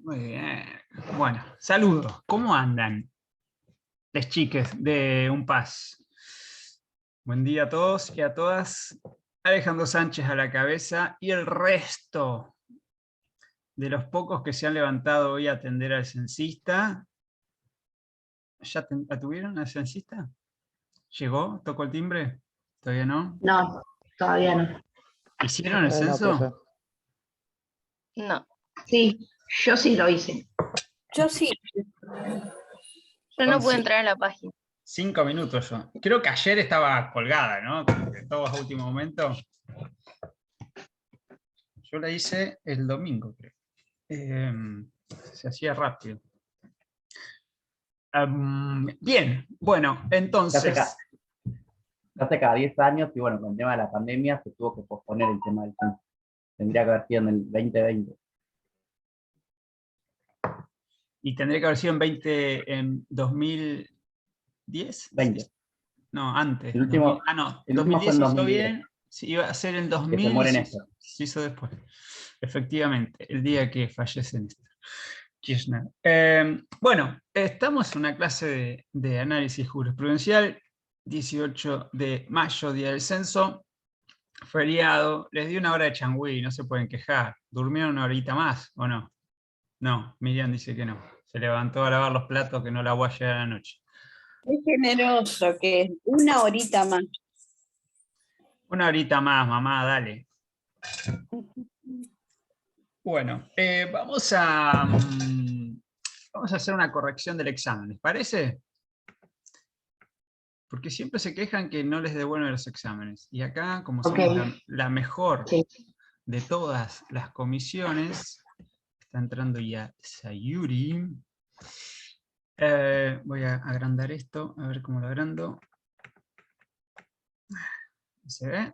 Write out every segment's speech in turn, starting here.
Muy bien. Bueno, saludos. ¿Cómo andan? Les chiques de Un Paz. Buen día a todos y a todas. Alejandro Sánchez a la cabeza y el resto de los pocos que se han levantado hoy a atender al censista. ¿Ya la tuvieron al censista? ¿Llegó? ¿Tocó el timbre? ¿Todavía no? No, todavía no. ¿Hicieron el No, censo? profe. No, Sí, yo sí lo hice. yo sí. Yo no puedo entrar a la página. 5 minutos yo. Creo que ayer estaba colgada, ¿no? Como que todos a último momento. Yo la hice el domingo, creo. Se hacía rápido. Bien, bueno, entonces. Hace cada 10 años, y bueno, con el tema de la pandemia se tuvo que posponer el tema del censo. Tendría que haber sido en el 2020. Y tendría que haber sido en 2010. 20. No, antes. El último, 2000, no, el último 2010 fue en hizo 2010. bien. Sí, iba a ser en 2000. Que se muere y Néstor. se hizo después. Efectivamente, el día que fallece Néstor Kirchner. Bueno, estamos en una clase de análisis jurisprudencial, 18 de mayo, día del censo, feriado, les di una hora de changüí, no se pueden quejar. ¿Durmieron una horita más o no? No, Miriam dice que no. Se levantó a lavar los platos que no la voy a llegar a la noche. Qué generoso que es, una horita más. Una horita más, mamá, dale. Bueno, vamos a hacer una corrección del examen, ¿les parece? Porque siempre se quejan que no les devuelven los exámenes. Y acá, como somos la mejor de todas las comisiones, está entrando ya Sayuri. Voy a agrandar esto, a ver cómo lo agrando. ¿Se ve?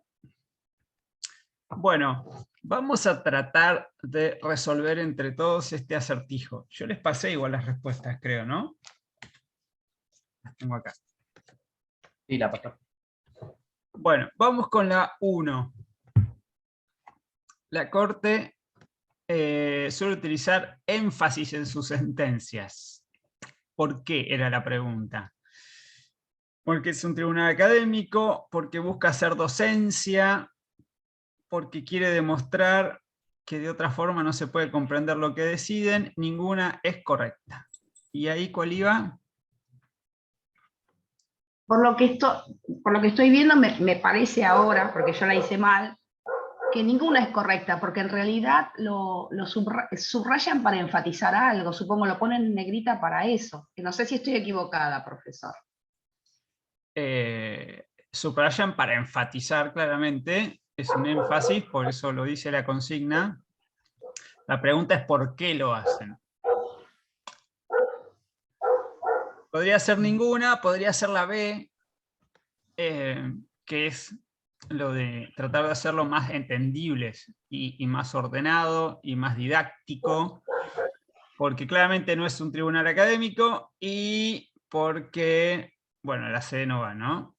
Bueno, vamos a tratar de resolver entre todos este acertijo. Yo les pasé igual las respuestas, creo, ¿no? Las tengo acá. Sí, la pasó. Bueno, vamos con la 1. La Corte suele utilizar énfasis en sus sentencias. ¿Por qué? Era la pregunta. Porque es un tribunal académico, porque busca hacer docencia, porque quiere demostrar que de otra forma no se puede comprender lo que deciden, ninguna es correcta. ¿Y ahí cuál iba? Por lo que estoy viendo, me parece ahora, porque yo la hice mal, que ninguna es correcta, porque en realidad lo subrayan para enfatizar algo, supongo, lo ponen en negrita para eso. Que no sé si estoy equivocada, profesor. Subrayan para enfatizar claramente, es un énfasis, por eso lo dice la consigna. La pregunta es ¿por qué lo hacen? Podría ser ninguna, podría ser la B, que es lo de tratar de hacerlo más entendibles y más ordenado y más didáctico, porque claramente no es un tribunal académico y porque, bueno, la C no va, ¿no?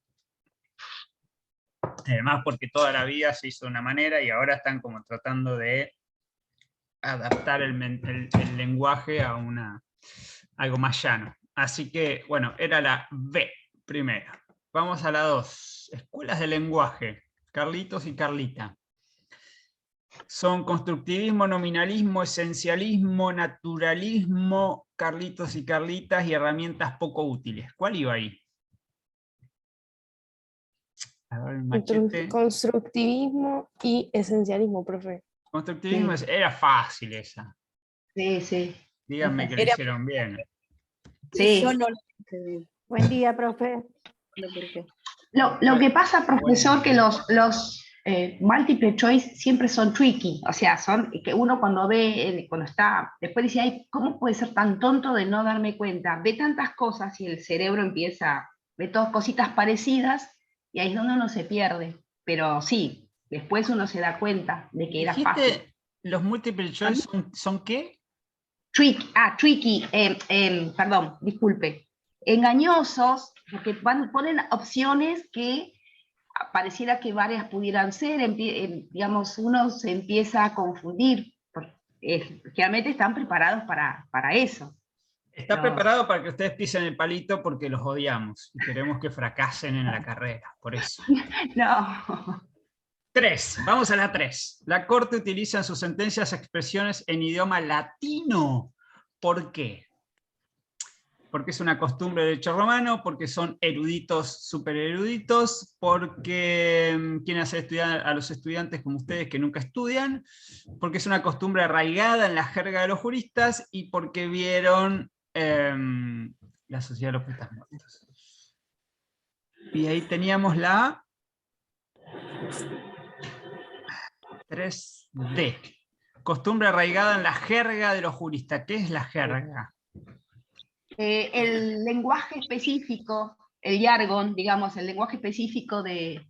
Además porque toda la vida se hizo de una manera y ahora están como tratando de adaptar el lenguaje a algo más llano. Así que, bueno, era la B primera. Vamos a la 2. Escuelas de lenguaje. Carlitos y Carlita. Son constructivismo, nominalismo, esencialismo, naturalismo, Carlitos y Carlitas, y herramientas poco útiles. ¿Cuál iba ahí? A ver, el machete. Constructivismo y esencialismo, profe. Constructivismo era fácil esa. Sí. Díganme que lo hicieron bien. Sí. Yo no lo hice bien. Buen día, profe. Lo que pasa, profesor, que los multiple choice siempre son tricky, o sea, son que uno cuando ve, cuando está, después dice, ay, ¿cómo puede ser tan tonto de no darme cuenta? Ve tantas cosas y el cerebro empieza, ve todas cositas parecidas y ahí es donde uno se pierde. Pero sí, después uno se da cuenta de que era fácil. ¿Los multiple choice son qué? Tricky, perdón, disculpe. Engañosos, porque ponen opciones que pareciera que varias pudieran ser, digamos, uno se empieza a confundir. generalmente están preparados para eso. Está No. preparado para que ustedes pisen el palito porque los odiamos y queremos que fracasen en la carrera, por eso. No. 3, vamos a la 3. La Corte utiliza en sus sentencias expresiones en idioma latino. ¿Por qué? Porque es una costumbre del derecho romano, porque son eruditos, súper eruditos, porque quieren hacer estudiar a los estudiantes como ustedes que nunca estudian, porque es una costumbre arraigada en la jerga de los juristas y porque vieron la sociedad de los poetas muertos. Y ahí teníamos la 3D. Costumbre arraigada en la jerga de los juristas. ¿Qué es la jerga? El lenguaje específico, el jargon, digamos, el lenguaje específico de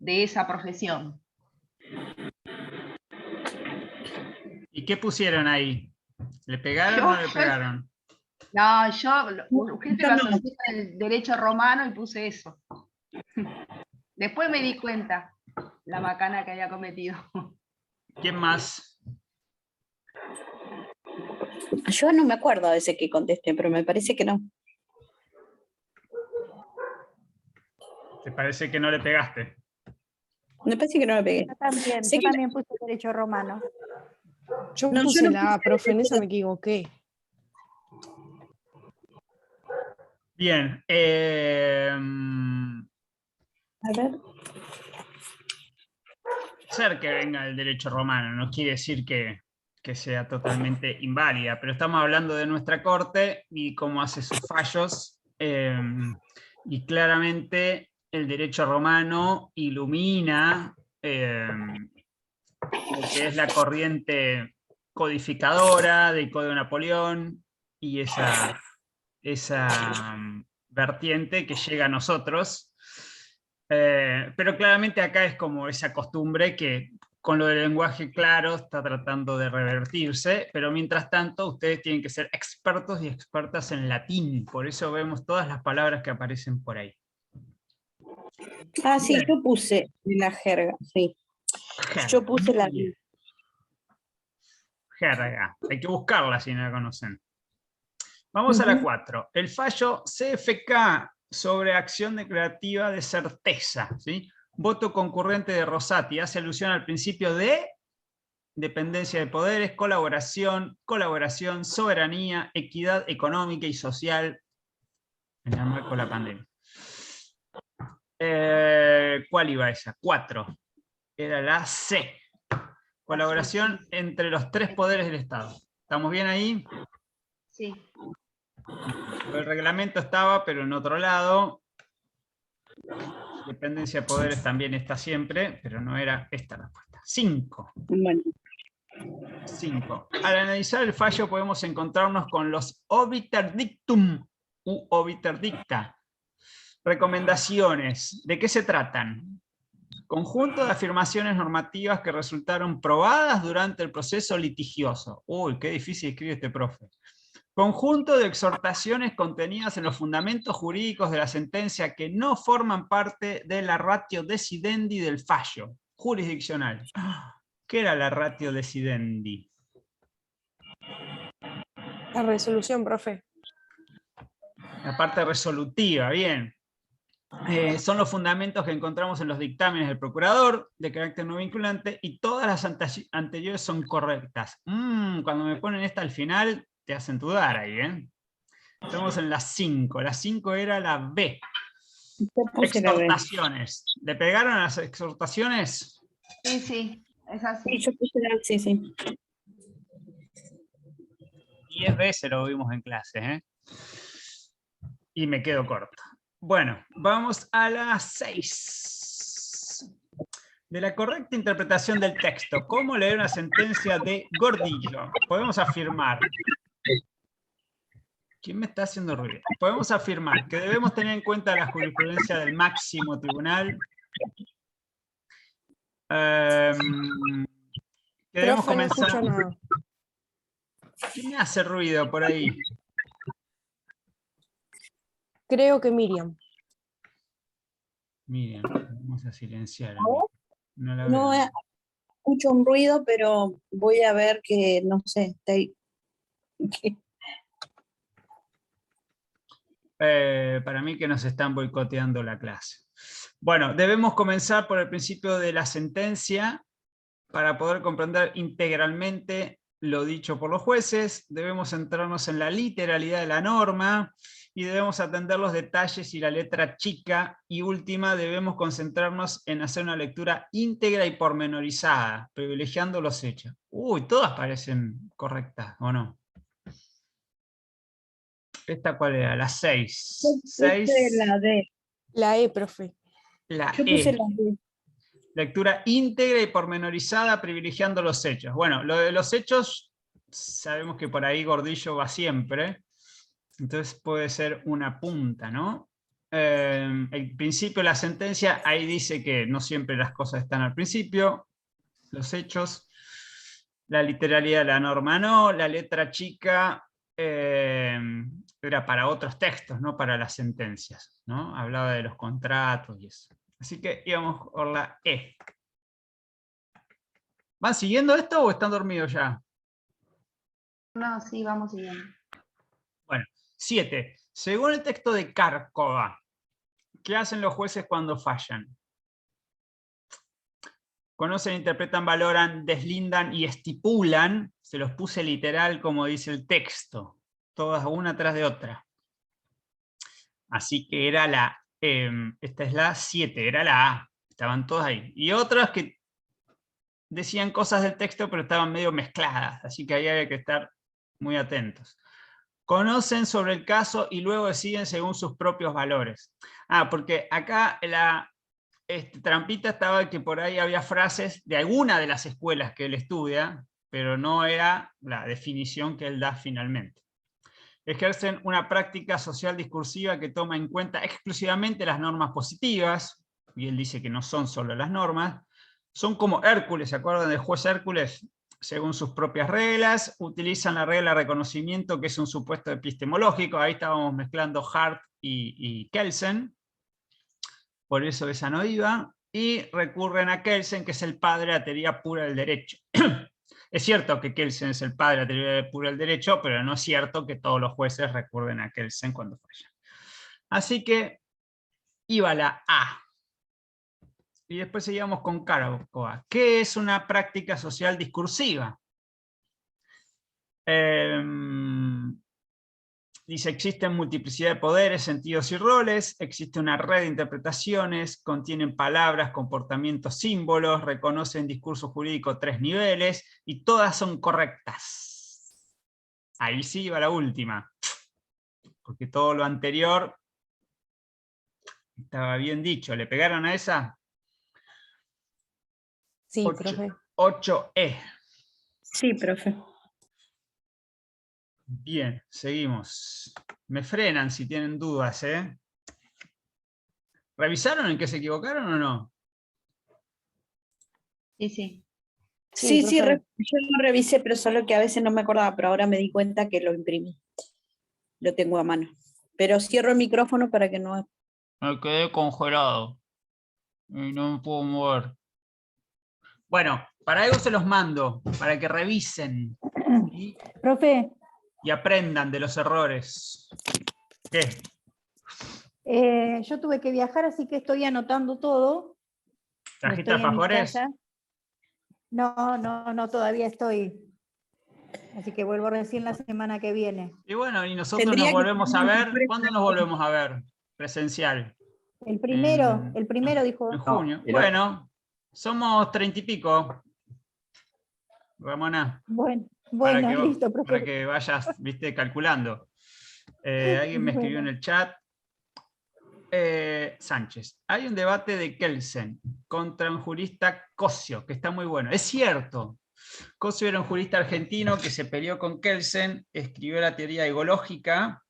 esa profesión. ¿Y qué pusieron ahí? ¿Le pegaron o no le pegaron? No, yo urgente lo asocié con el derecho romano y puse eso. Después me di cuenta la macana que había cometido. ¿Quién más? Yo no me acuerdo de ese que contesté, pero me parece que no. ¿Te parece que no le pegaste? Me parece que no me pegué. Yo también puse derecho romano. Yo No, puse yo no la puse profe, en esa me equivoqué. Bien. A ver. Ser que venga del derecho romano no quiere decir que sea totalmente inválida, pero estamos hablando de nuestra corte y cómo hace sus fallos, y claramente el derecho romano ilumina lo que es la corriente codificadora del Código de Napoleón y esa vertiente que llega a nosotros. Pero claramente acá es como esa costumbre que con lo del lenguaje claro está tratando de revertirse, pero mientras tanto ustedes tienen que ser expertos y expertas en latín, por eso vemos todas las palabras que aparecen por ahí. Ah, sí, Bien. yo puse la jerga, sí. Yo puse la... Bien. Jerga, hay que buscarla si no la conocen. Vamos a la 4. El fallo CFK sobre acción declarativa de certeza. ¿Sí? Voto concurrente de Rosati hace alusión al principio de dependencia de poderes, colaboración, soberanía, equidad económica y social en el marco de la pandemia. ¿Cuál iba esa? 4. Era la C. Colaboración entre los 3 poderes del Estado. ¿Estamos bien ahí? Sí. El reglamento estaba, pero en otro lado. Dependencia de poderes también está siempre, pero no era esta la respuesta. 5. Bueno. 5. Al analizar el fallo podemos encontrarnos con los obiter dictum u obiter dicta. Recomendaciones. ¿De qué se tratan? Conjunto de afirmaciones normativas que resultaron probadas durante el proceso litigioso. Uy, qué difícil escribe este profe. Conjunto de exhortaciones contenidas en los fundamentos jurídicos de la sentencia que no forman parte de la ratio decidendi del fallo jurisdiccional. ¿Qué era la ratio decidendi? La resolución, profe. La parte resolutiva, bien. Son los fundamentos que encontramos en los dictámenes del procurador, de carácter no vinculante, y todas las anteriores son correctas. Cuando me ponen esta al final, te hacen dudar ahí, ¿eh? Estamos en las 5. La 5 era la B. Exhortaciones. ¿Le pegaron a las exhortaciones? Sí, sí, es así. Sí, yo puse la... Sí, sí. 10 veces lo vimos en clase, ¿eh? Y me quedo corto. Bueno, vamos a la 6. De la correcta interpretación del texto, ¿cómo leer una sentencia de Gordillo? Podemos afirmar. ¿Quién me está haciendo ruido? Podemos afirmar que debemos tener en cuenta la jurisprudencia del máximo tribunal. Que debemos Profe, no comenzar. escucho nada. ¿Quién me hace ruido por ahí? Creo que Miriam. Miren, vamos a silenciar. No la No, veo. escucho un ruido, pero voy a ver que, no sé, está ahí. Para mí que nos están boicoteando la clase. Bueno, debemos comenzar por el principio de la sentencia para poder comprender integralmente lo dicho por los jueces. Debemos centrarnos en la literalidad de la norma y debemos atender los detalles y la letra chica. Y última, debemos concentrarnos en hacer una lectura íntegra y pormenorizada, privilegiando los hechos. Uy, todas parecen correctas, ¿o no? ¿Esta cuál era? La 6. Puse la D. La E, profe. La Yo puse E. la D. Lectura íntegra y pormenorizada, privilegiando los hechos. Bueno, lo de los hechos, sabemos que por ahí Gordillo va siempre, entonces puede ser una punta, ¿no? El principio de la sentencia, ahí dice que no siempre las cosas están al principio, los hechos, la literalidad de la norma no, la letra chica era para otros textos, no para las sentencias, ¿no? Hablaba de los contratos y eso. Así que íbamos por la E. ¿Van siguiendo esto o están dormidos ya? No, sí, vamos siguiendo. Bueno, 7. Según el texto de Cárcova, ¿qué hacen los jueces cuando fallan? Conocen, interpretan, valoran, deslindan y estipulan. Se los puse literal como dice el texto, todas una tras de otra. Así que era la, esta es la 7, era la A. Estaban todas ahí. Y otras que decían cosas del texto, pero estaban medio mezcladas, así que ahí había que estar muy atentos. Conocen sobre el caso y luego deciden según sus propios valores. Porque acá la trampita estaba que por ahí había frases de alguna de las escuelas que él estudia, pero no era la definición que él da finalmente. Ejercen una práctica social discursiva que toma en cuenta exclusivamente las normas positivas, y él dice que no son solo las normas. Son como Hércules, ¿se acuerdan del juez Hércules? Según sus propias reglas, utilizan la regla de reconocimiento, que es un supuesto epistemológico. Ahí estábamos mezclando Hart y Kelsen, por eso esa no iba. Y recurren a Kelsen, que es el padre de la teoría pura del derecho. Es cierto que Kelsen es el padre de la teoría pura del derecho, pero no es cierto que todos los jueces recurren a Kelsen cuando fallan. Así que iba la A. Y después seguíamos con Cárcova. ¿Qué es una práctica social discursiva? Dice, existen multiplicidad de poderes, sentidos y roles, existe una red de interpretaciones, contienen palabras, comportamientos, símbolos, reconocen discurso jurídico 3 niveles, y todas son correctas. Ahí sí va la última, porque todo lo anterior estaba bien dicho. ¿Le pegaron a esa? Sí, profe. 8E. Sí, profe. Bien, seguimos. Me frenan si tienen dudas, ¿eh? ¿Revisaron en qué se equivocaron o no? Sí, sí. Sí, sí, profe. yo lo revisé, pero solo que a veces no me acordaba, pero ahora me di cuenta que lo imprimí. Lo tengo a mano. Pero cierro el micrófono para que no... Me quedé congelado. Y no me puedo mover. Bueno, para algo se los mando, para que revisen Profe, y aprendan de los errores. ¿Qué? yo tuve que viajar, así que estoy anotando todo. No ¿Trajiste estoy en mi alfajores? casa. No, todavía estoy. Así que vuelvo recién la semana que viene. Y bueno, y nosotros Tendría nos que volvemos a tener ver. ¿Cuándo nos volvemos a ver? Presencial. El primero dijo. En junio. el Bueno, somos 30 y pico. Ramona, Bueno, para que, listo, profe. para que vayas, viste, calculando. Alguien me escribió en el chat. Sánchez, hay un debate de Kelsen contra un jurista Cosio, que está muy bueno. Es cierto, Cosio era un jurista argentino que se peleó con Kelsen, escribió la teoría egológica,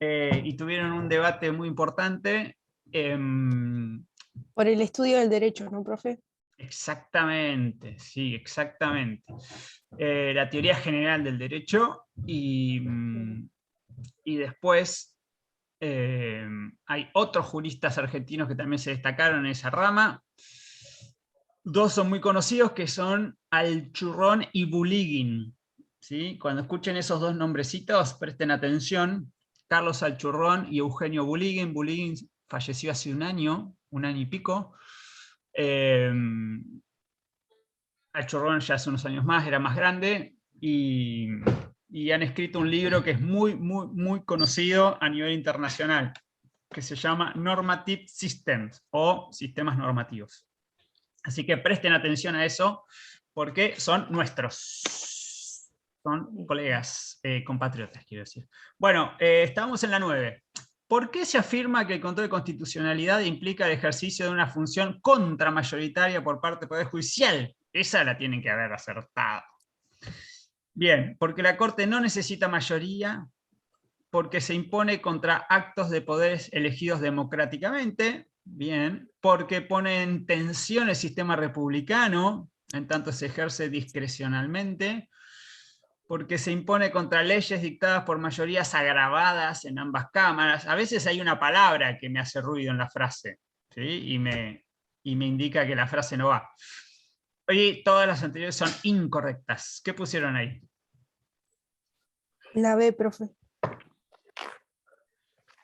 y tuvieron un debate muy importante. Por el estudio del derecho, ¿no, profe? Exactamente, sí, exactamente. La teoría general del derecho y después hay otros juristas argentinos que también se destacaron en esa rama. Dos son muy conocidos, que son Alchurrón y Bulíguin, ¿sí? Cuando escuchen esos dos nombrecitos, presten atención. Carlos Alchurrón y Eugenio Bulíguin. Bulíguin falleció hace un año y pico. Alchurrón ya hace unos años más, era más grande, y han escrito un libro que es muy, muy, muy conocido a nivel internacional, que se llama Normative Systems, o sistemas normativos. Así que presten atención a eso, porque son nuestros, son colegas, compatriotas, quiero decir. Bueno, estamos en la 9. ¿Por qué se afirma que el control de constitucionalidad implica el ejercicio de una función contramayoritaria por parte del Poder Judicial? Esa la tienen que haber acertado. Bien, porque la Corte no necesita mayoría, porque se impone contra actos de poderes elegidos democráticamente, bien, porque pone en tensión el sistema republicano, en tanto se ejerce discrecionalmente, porque se impone contra leyes dictadas por mayorías agravadas en ambas cámaras. A veces hay una palabra que me hace ruido en la frase, ¿sí? y me indica que la frase no va. Oye, todas las anteriores son incorrectas. ¿Qué pusieron ahí? La B, profe.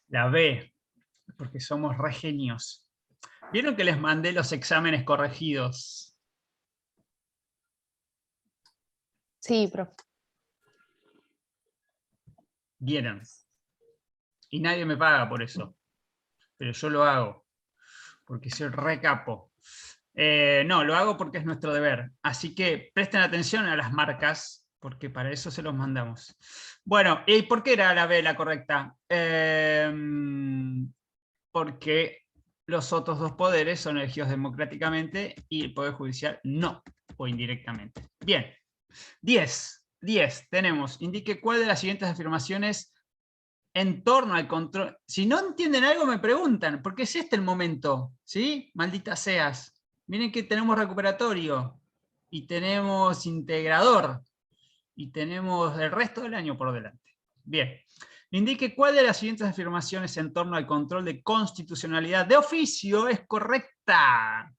La B, porque somos re genios. ¿Vieron que les mandé los exámenes corregidos? Sí, profe. ¿Vieron? Y nadie me paga por eso. Pero yo lo hago. Porque soy re capo. No, lo hago porque es nuestro deber. Así que presten atención a las marcas, porque para eso se los mandamos. Bueno, ¿y por qué era la B la correcta? Porque los otros dos poderes son elegidos democráticamente y el Poder Judicial no, o indirectamente. Bien, 10 tenemos. Indique cuál de las siguientes afirmaciones en torno al control. Si no entienden algo me preguntan, porque es este el momento, ¿sí? Malditas seas. Miren que tenemos recuperatorio, y tenemos integrador, y tenemos el resto del año por delante. Bien. Indique cuál de las siguientes afirmaciones en torno al control de constitucionalidad de oficio es correcta.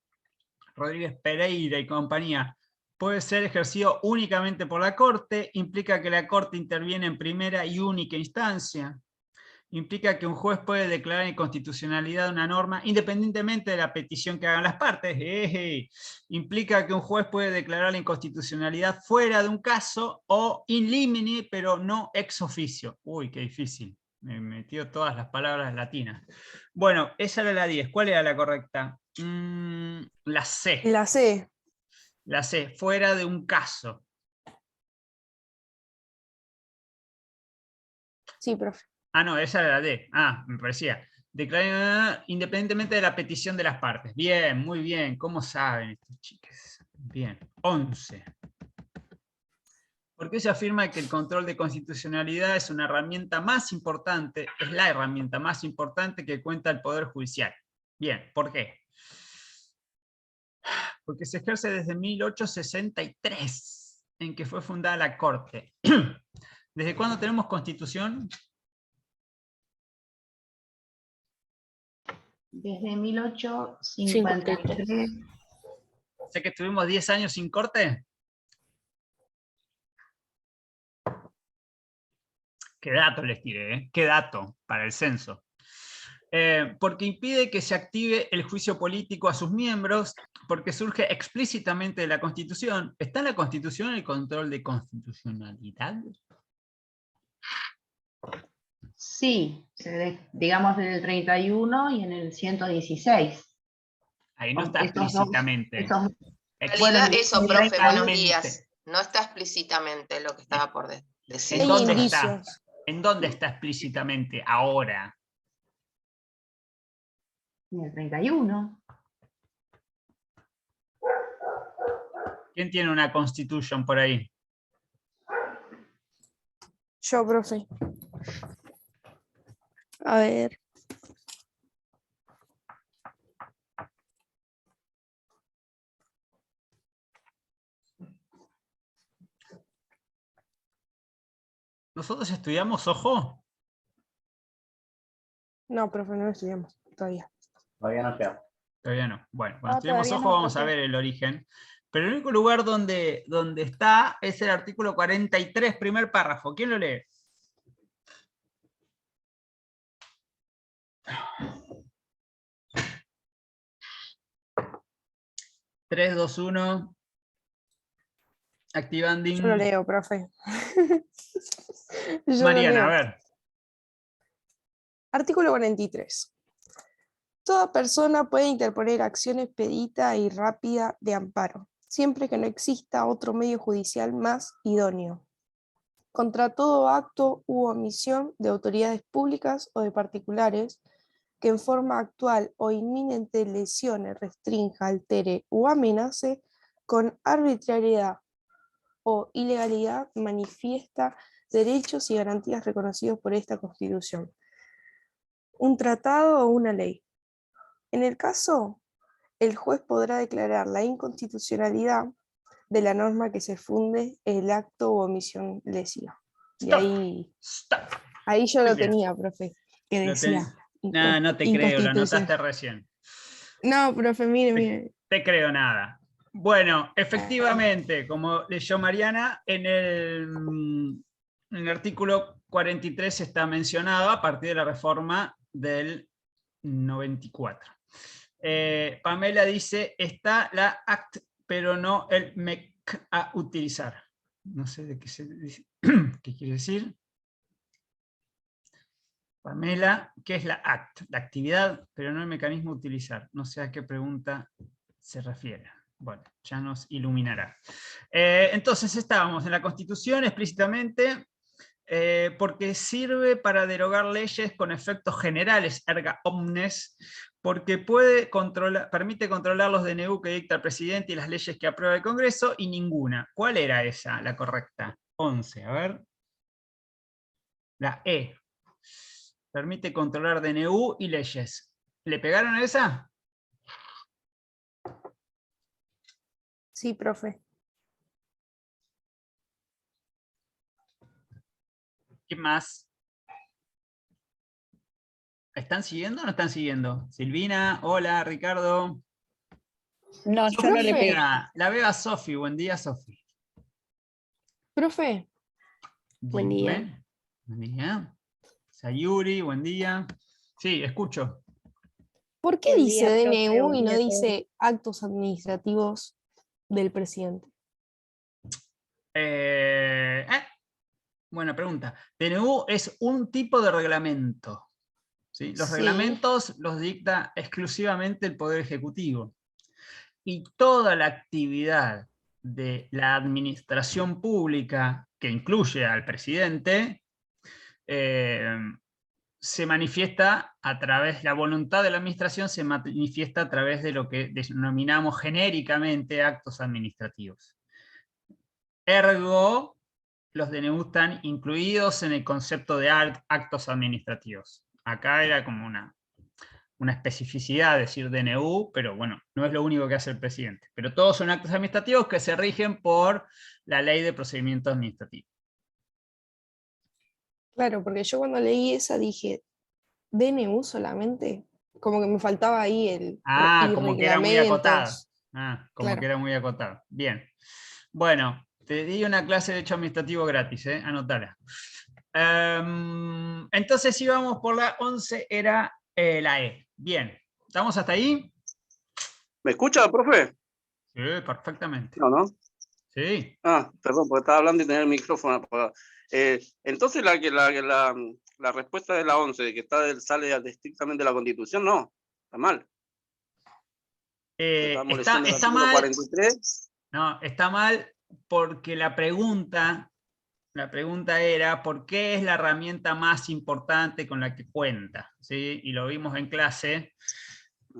Rodríguez Pereira y compañía. Puede ser ejercido únicamente por la Corte, implica que la Corte interviene en primera y única instancia. Implica que un juez puede declarar inconstitucionalidad de una norma independientemente de la petición que hagan las partes. Implica que un juez puede declarar la inconstitucionalidad fuera de un caso o in limine, pero no ex officio. Uy, qué difícil. Me metió todas las palabras latinas. Bueno, esa era la 10. ¿Cuál era la correcta? La C. La C. La C, fuera de un caso. Sí, profe. Ah, no, esa era la D. Ah, me parecía. Declarar independientemente de la petición de las partes. Bien, muy bien. ¿Cómo saben estos chicos? Bien. 11. ¿Por qué se afirma que el control de constitucionalidad es una herramienta más importante, es la herramienta más importante que cuenta el Poder Judicial? Bien, ¿por qué? Porque se ejerce desde 1863, en que fue fundada la Corte. ¿Desde cuándo tenemos Constitución? Desde 1853. O sea que estuvimos 10 años sin Corte. Qué dato les tiré, ¿eh? Qué dato para el censo. Porque impide que se active el juicio político a sus miembros, porque surge explícitamente de la Constitución. ¿Está en la Constitución el control de constitucionalidad? Sí, digamos en el 31 y en el 116. Ahí no está Estos dos- explícitamente. estos- En realidad Bueno, eso, profe, buenos directamente. días. No está explícitamente lo que estaba por decir. ¿En Hay dónde indicios. está? ¿En dónde está explícitamente ahora? En el 31. ¿Quién tiene una Constitution por ahí? Yo, profe. A ver. ¿Nosotros estudiamos, ojo? No, profe, no estudiamos todavía. Todavía no llega. Todavía no. Bueno, cuando No, tenemos todavía ojo no, vamos a profe. ver el origen. Pero el único lugar donde está es el artículo 43, primer párrafo. ¿Quién lo lee? Tres, dos, uno. Activando. Yo lo leo, profe. Yo lo Mariana, a leo. ver. Artículo 43. Toda persona puede interponer acción expedita y rápida de amparo, siempre que no exista otro medio judicial más idóneo, contra todo acto u omisión de autoridades públicas o de particulares que en forma actual o inminente lesione, restrinja, altere o amenace con arbitrariedad o ilegalidad manifiesta derechos y garantías reconocidos por esta Constitución, un tratado o una ley. En el caso, el juez podrá declarar la inconstitucionalidad de la norma que se funde el acto o omisión lesiva. Y Stop. Stop. ahí yo Muy lo bien. tenía, profe, que Lo decía. No, no te creo, lo inconstitución. anotaste recién. No, profe, mire, mire. Te creo nada. Bueno, efectivamente, como leyó Mariana, en el artículo 43 está mencionado a partir de la reforma del 94. Pamela dice, está la ACT, pero no el MEC a utilizar. No sé de qué se dice. ¿Qué quiere decir? Pamela, ¿qué es la ACT? La actividad, pero no el mecanismo a utilizar. No sé a qué pregunta se refiere. Bueno, ya nos iluminará. Entonces estábamos en la Constitución explícitamente porque sirve para derogar leyes con efectos generales, erga omnes, porque permite controlar los DNU que dicta el presidente y las leyes que aprueba el Congreso, y ninguna. ¿Cuál era esa, la correcta? 11, a ver. La E. Permite controlar DNU y leyes. ¿Le pegaron a esa? Sí, profe. ¿Qué más? ¿Están siguiendo o no están siguiendo? Silvina, hola, Ricardo. No, yo no le pegué. La veo a Sofi. Buen día, Sofi. Profe, buen día. Dime. Buen día. Sayuri, buen día. Sí, escucho. ¿Por qué Buen dice día, profe, DNU buen y no día a todos. dice actos administrativos del presidente? Buena pregunta. DNU es un tipo de reglamento. ¿Sí? Los Sí. reglamentos los dicta exclusivamente el Poder Ejecutivo. Y toda la actividad de la administración pública, que incluye al presidente, se manifiesta a través, la voluntad de la administración se manifiesta a través de lo que denominamos genéricamente actos administrativos. Ergo, los DNU están incluidos en el concepto de actos administrativos. Acá era como una especificidad decir DNU, pero bueno, no es lo único que hace el presidente. Pero todos son actos administrativos que se rigen por la Ley de Procedimiento Administrativo. Claro, porque yo cuando leí esa dije, DNU solamente, como que me faltaba ahí el y Como que era muy acotado. reglamentos. Como Claro. que era muy acotado. Bien. Bueno, te di una clase de derecho administrativo gratis, anotala. Entonces íbamos por la 11, era la E. Bien. ¿Estamos hasta ahí? ¿Me escucha, profe? Sí, perfectamente. No, ¿no? Sí. Perdón, porque estaba hablando y tenía el micrófono apagado. Entonces la respuesta de la 11, de que sale estrictamente de la Constitución, no, está mal. Estamos leyendo el Está artículo mal. 43. No, está mal porque la pregunta era ¿por qué es la herramienta más importante con la que cuenta? ¿Sí? Y lo vimos en clase.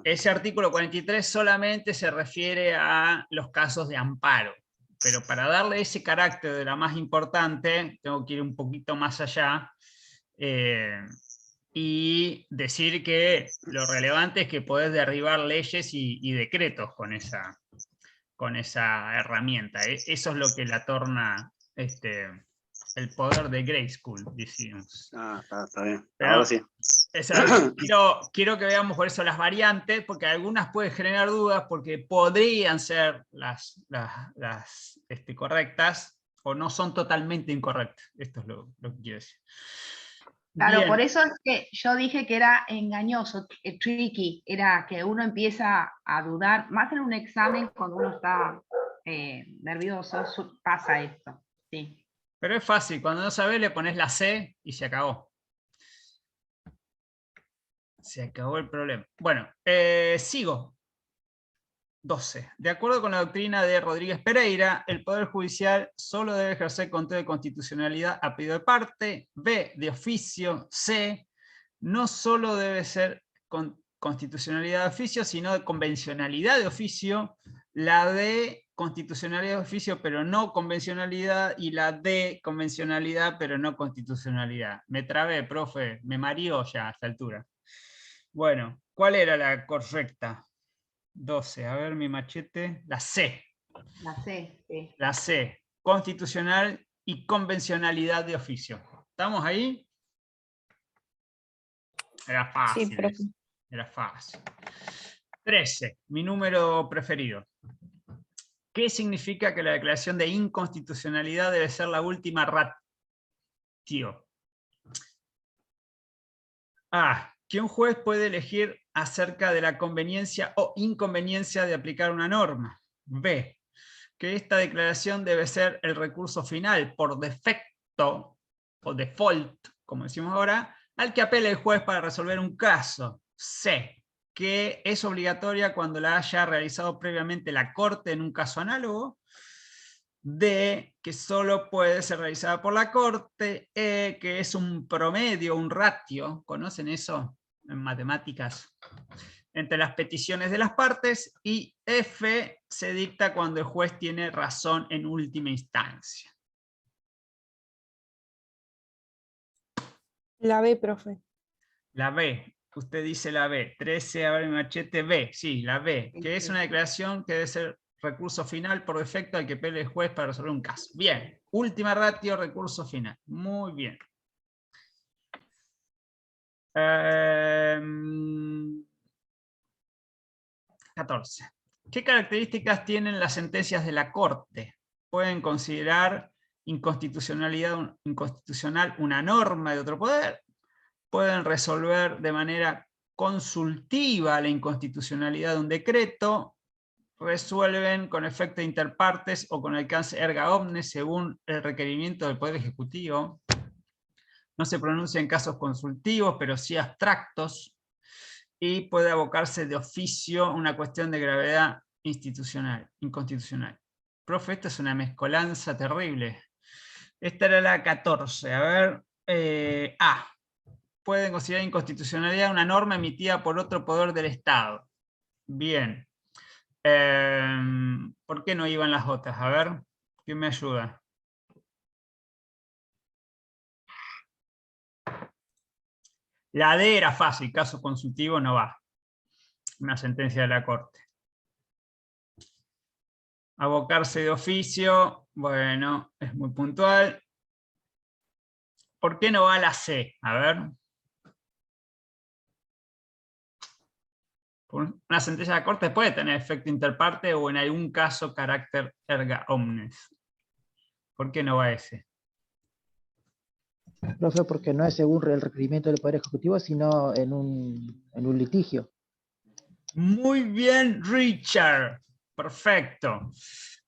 Ese artículo 43 solamente se refiere a los casos de amparo, pero para darle ese carácter de la más importante, tengo que ir un poquito más allá y decir que lo relevante es que podés derribar leyes y decretos con esa herramienta. Eso es lo que la torna el poder de Grayskull, decimos. Ah, está bien. Pero Ahora sí. quiero que veamos por eso las variantes, porque algunas pueden generar dudas, porque podrían ser las correctas, o no son totalmente incorrectas. Esto es lo que quiero decir. Claro, Bien. por eso es que yo dije que era engañoso, tricky, era que uno empieza a dudar, más en un examen cuando uno está nervioso, pasa esto, sí. Pero es fácil, cuando no sabes le pones la C y se acabó. Se acabó el problema. Bueno, sigo. 12. De acuerdo con la doctrina de Rodríguez Pereira, el Poder Judicial solo debe ejercer control de constitucionalidad a pedido de parte. B, de oficio. C, no solo debe ser constitucionalidad de oficio, sino de convencionalidad de oficio. La D, constitucionalidad de oficio, pero no convencionalidad. Y la D, convencionalidad, pero no constitucionalidad. Me trabé, profe, me mareó ya a esta altura. Bueno, ¿cuál era la correcta? 12, a ver mi machete. La C. La C, sí. La C. Constitucional y convencionalidad de oficio. ¿Estamos ahí? Era fácil. Sí, profe. Era fácil. 13, mi número preferido. ¿Qué significa que la declaración de inconstitucionalidad debe ser la última ratio? A, que un juez puede elegir acerca de la conveniencia o inconveniencia de aplicar una norma. B, que esta declaración debe ser el recurso final por defecto o default, como decimos ahora, al que apela el juez para resolver un caso. C, que es obligatoria cuando la haya realizado previamente la Corte en un caso análogo. D, que solo puede ser realizada por la Corte. E, que es un promedio, un ratio, ¿conocen eso en matemáticas? Entre las peticiones de las partes. Y F, se dicta cuando el juez tiene razón en última instancia. La B, profe. La B, usted dice la B. 13, a ver mi machete, B, sí, la B, que es una declaración que debe ser recurso final por defecto al que apele el juez para resolver un caso. Bien, última ratio, recurso final. Muy bien. 14. ¿Qué características tienen las sentencias de la Corte? Pueden considerar inconstitucional una norma de otro poder. Pueden resolver de manera consultiva la inconstitucionalidad de un decreto. Resuelven con efecto interpartes o con alcance erga omnes según el requerimiento del Poder Ejecutivo. No se pronuncia en casos consultivos, pero sí abstractos. Y puede abocarse de oficio a una cuestión de gravedad inconstitucional. Profe, esto es una mezcolanza terrible. Esta era la 14. A ver, A. Pueden considerar inconstitucionalidad una norma emitida por otro poder del Estado. Bien. ¿Por qué no iban las otras? A ver, ¿quién me ayuda? La D era fácil, caso consultivo no va. Una sentencia de la Corte. Abocarse de oficio, bueno, es muy puntual. ¿Por qué no va la C? A ver. Una sentencia de la Corte puede tener efecto interparte o en algún caso carácter erga omnes. ¿Por qué no va ese? Profe, porque no es según el requerimiento del Poder Ejecutivo, sino en un litigio. Muy bien, Richard. Perfecto.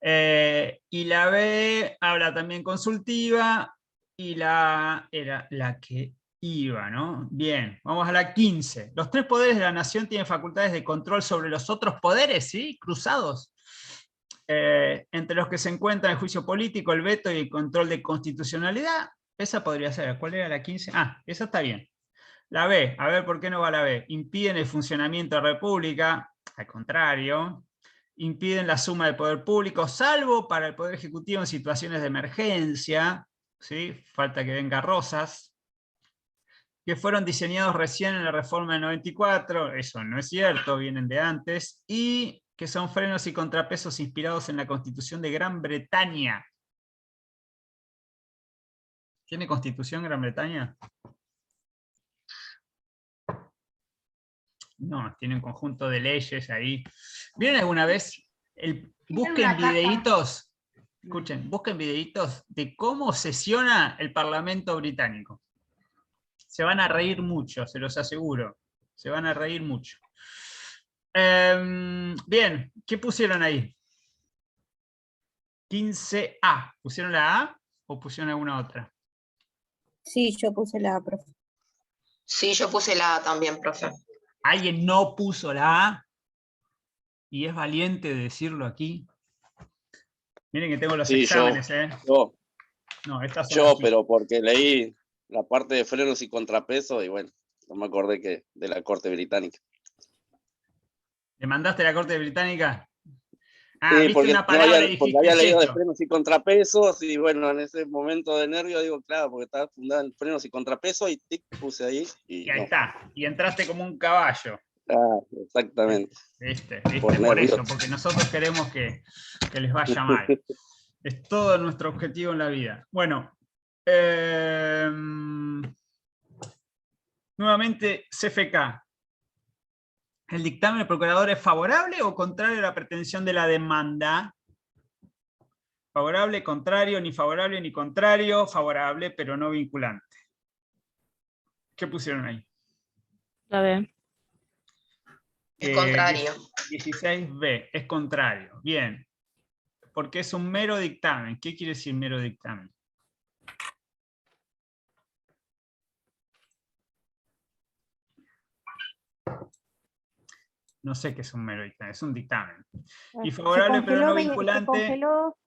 Y la B habla también consultiva y la A era la que iba, ¿no? Bien, vamos a la 15. Los tres poderes de la nación tienen facultades de control sobre los otros poderes, ¿sí? Cruzados. Entre los que se encuentran el juicio político, el veto y el control de constitucionalidad. Esa podría ser. ¿Cuál era la 15? Ah, esa está bien. La B, a ver por qué no va la B. Impiden el funcionamiento de la República, al contrario. Impiden la suma del poder público, salvo para el Poder Ejecutivo en situaciones de emergencia, ¿sí? Falta que venga Rosas. Que fueron diseñados recién en la reforma del 94, eso no es cierto, vienen de antes. Y que son frenos y contrapesos inspirados en la Constitución de Gran Bretaña. ¿Tiene constitución Gran Bretaña? No, tiene un conjunto de leyes ahí. ¿Vieron alguna vez? Busquen una carta. videitos, escuchen, busquen videitos de cómo sesiona el Parlamento británico. Se van a reír mucho, se los aseguro. Se van a reír mucho. Bien, ¿qué pusieron ahí? 15A. ¿Pusieron la A o pusieron alguna otra? Sí, yo puse la A, profe. Sí, yo puse la A también, profe. ¿Alguien no puso la A? Y es valiente de decirlo aquí. Miren que tengo los Sí, exámenes, yo, No, estas son yo, las- pero porque leí la parte de frenos y contrapesos y bueno, no me acordé que de la Corte Británica. ¿Le mandaste a la Corte Británica? Ah, Sí, viste porque, una palabra y porque dijiste, había es leído de esto. frenos y contrapesos y bueno, en ese momento de nervio digo, claro, porque estaba fundada en frenos y contrapesos y tic, puse ahí y Y ahí no. está. Y entraste como un caballo. Ah, exactamente. ¿Viste? Por Por eso, nervios. porque nosotros queremos que les vaya mal. Es todo nuestro objetivo en la vida. Bueno. Nuevamente, CFK. ¿El dictamen del procurador es favorable o contrario a la pretensión de la demanda? Favorable, contrario, ni favorable ni contrario. Favorable, pero no vinculante. ¿Qué pusieron ahí? La B. Es contrario. 16B, es contrario. Bien. Porque es un mero dictamen. ¿Qué quiere decir mero dictamen? No sé qué es un mero dictamen, es un dictamen. Y favorable pero no Se vinculante. congeló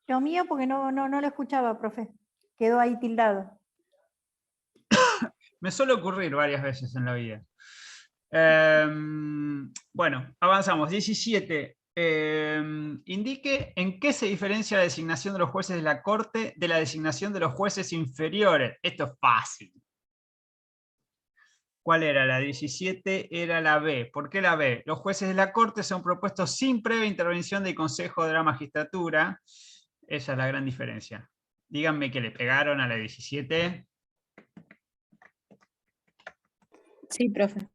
lo mío porque no lo escuchaba, profe. Quedó ahí tildado. Me suele ocurrir varias veces en la vida. Bueno, avanzamos. 17. Indique en qué se diferencia la designación de los jueces de la Corte de la designación de los jueces inferiores. Esto es fácil. ¿Cuál era? La 17 era la B. ¿Por qué la B? Los jueces de la Corte son propuestos sin previa intervención del Consejo de la Magistratura. Esa es la gran diferencia. Díganme que le pegaron a la 17. Sí, profe.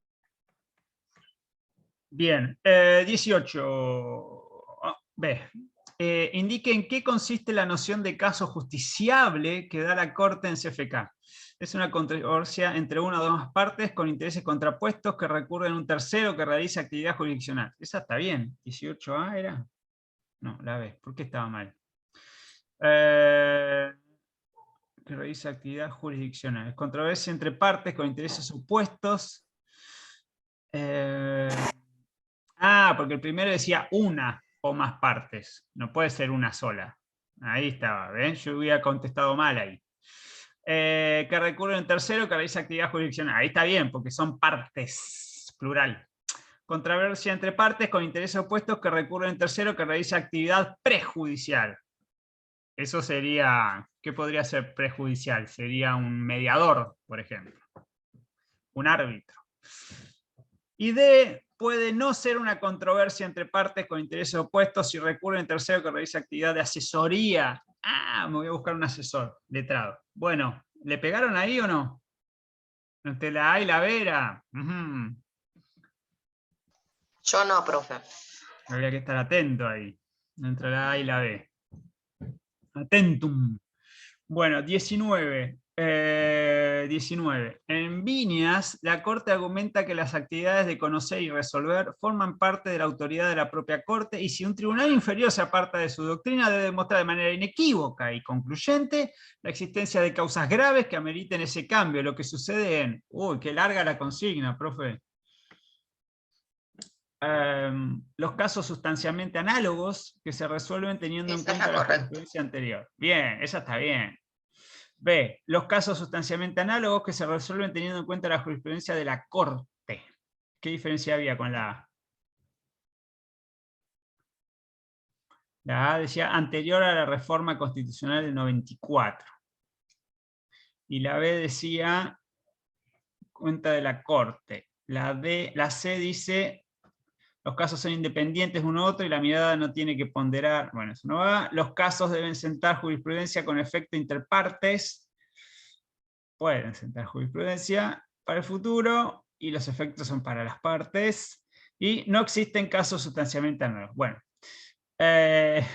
Bien, 18. B. Indique en qué consiste la noción de caso justiciable que da la Corte en CFK. Es una controversia entre una o dos partes con intereses contrapuestos que recurren a un tercero que realiza actividad jurisdiccional. Esa está bien. 18A era. No, la B. ¿Por qué estaba mal? Que realiza actividad jurisdiccional. Es controversia entre partes con intereses opuestos. Porque el primero decía una o más partes. No puede ser una sola. Ahí estaba, ¿ven? Yo hubiera contestado mal ahí. Que recurre en tercero que realiza actividad jurisdiccional. Ahí está bien, porque son partes, plural. Controversia entre partes con intereses opuestos que recurren en tercero que realiza actividad prejudicial. Eso sería, ¿qué podría ser prejudicial? Sería un mediador, por ejemplo. Un árbitro. Y D puede no ser una controversia entre partes con intereses opuestos si recurre en tercero que realiza actividad de asesoría. Me voy a buscar un asesor letrado. Bueno, ¿le pegaron ahí o no? Entre la A y la B era. Yo no, profe. Habría que estar atento ahí. Entre la A y la B. Atentum. Bueno, 19. 19. En Viñas, la Corte argumenta que las actividades de conocer y resolver forman parte de la autoridad de la propia Corte y si un tribunal inferior se aparta de su doctrina debe demostrar de manera inequívoca y concluyente la existencia de causas graves que ameriten ese cambio. Lo que sucede en... Uy, qué larga la consigna, profe. Los casos sustancialmente análogos que se resuelven teniendo en cuenta la jurisprudencia anterior. Bien, esa está bien. B. Los casos sustancialmente análogos que se resuelven teniendo en cuenta la jurisprudencia de la Corte. ¿Qué diferencia había con la A? La A decía anterior a la reforma constitucional del 94. Y la B decía cuenta de la Corte. La C dice los casos son independientes uno a otro y la mirada no tiene que ponderar. Bueno, eso no va. Los casos deben sentar jurisprudencia con efecto interpartes. pueden sentar jurisprudencia para el futuro y los efectos son para las partes y no existen casos sustancialmente nuevos. Bueno,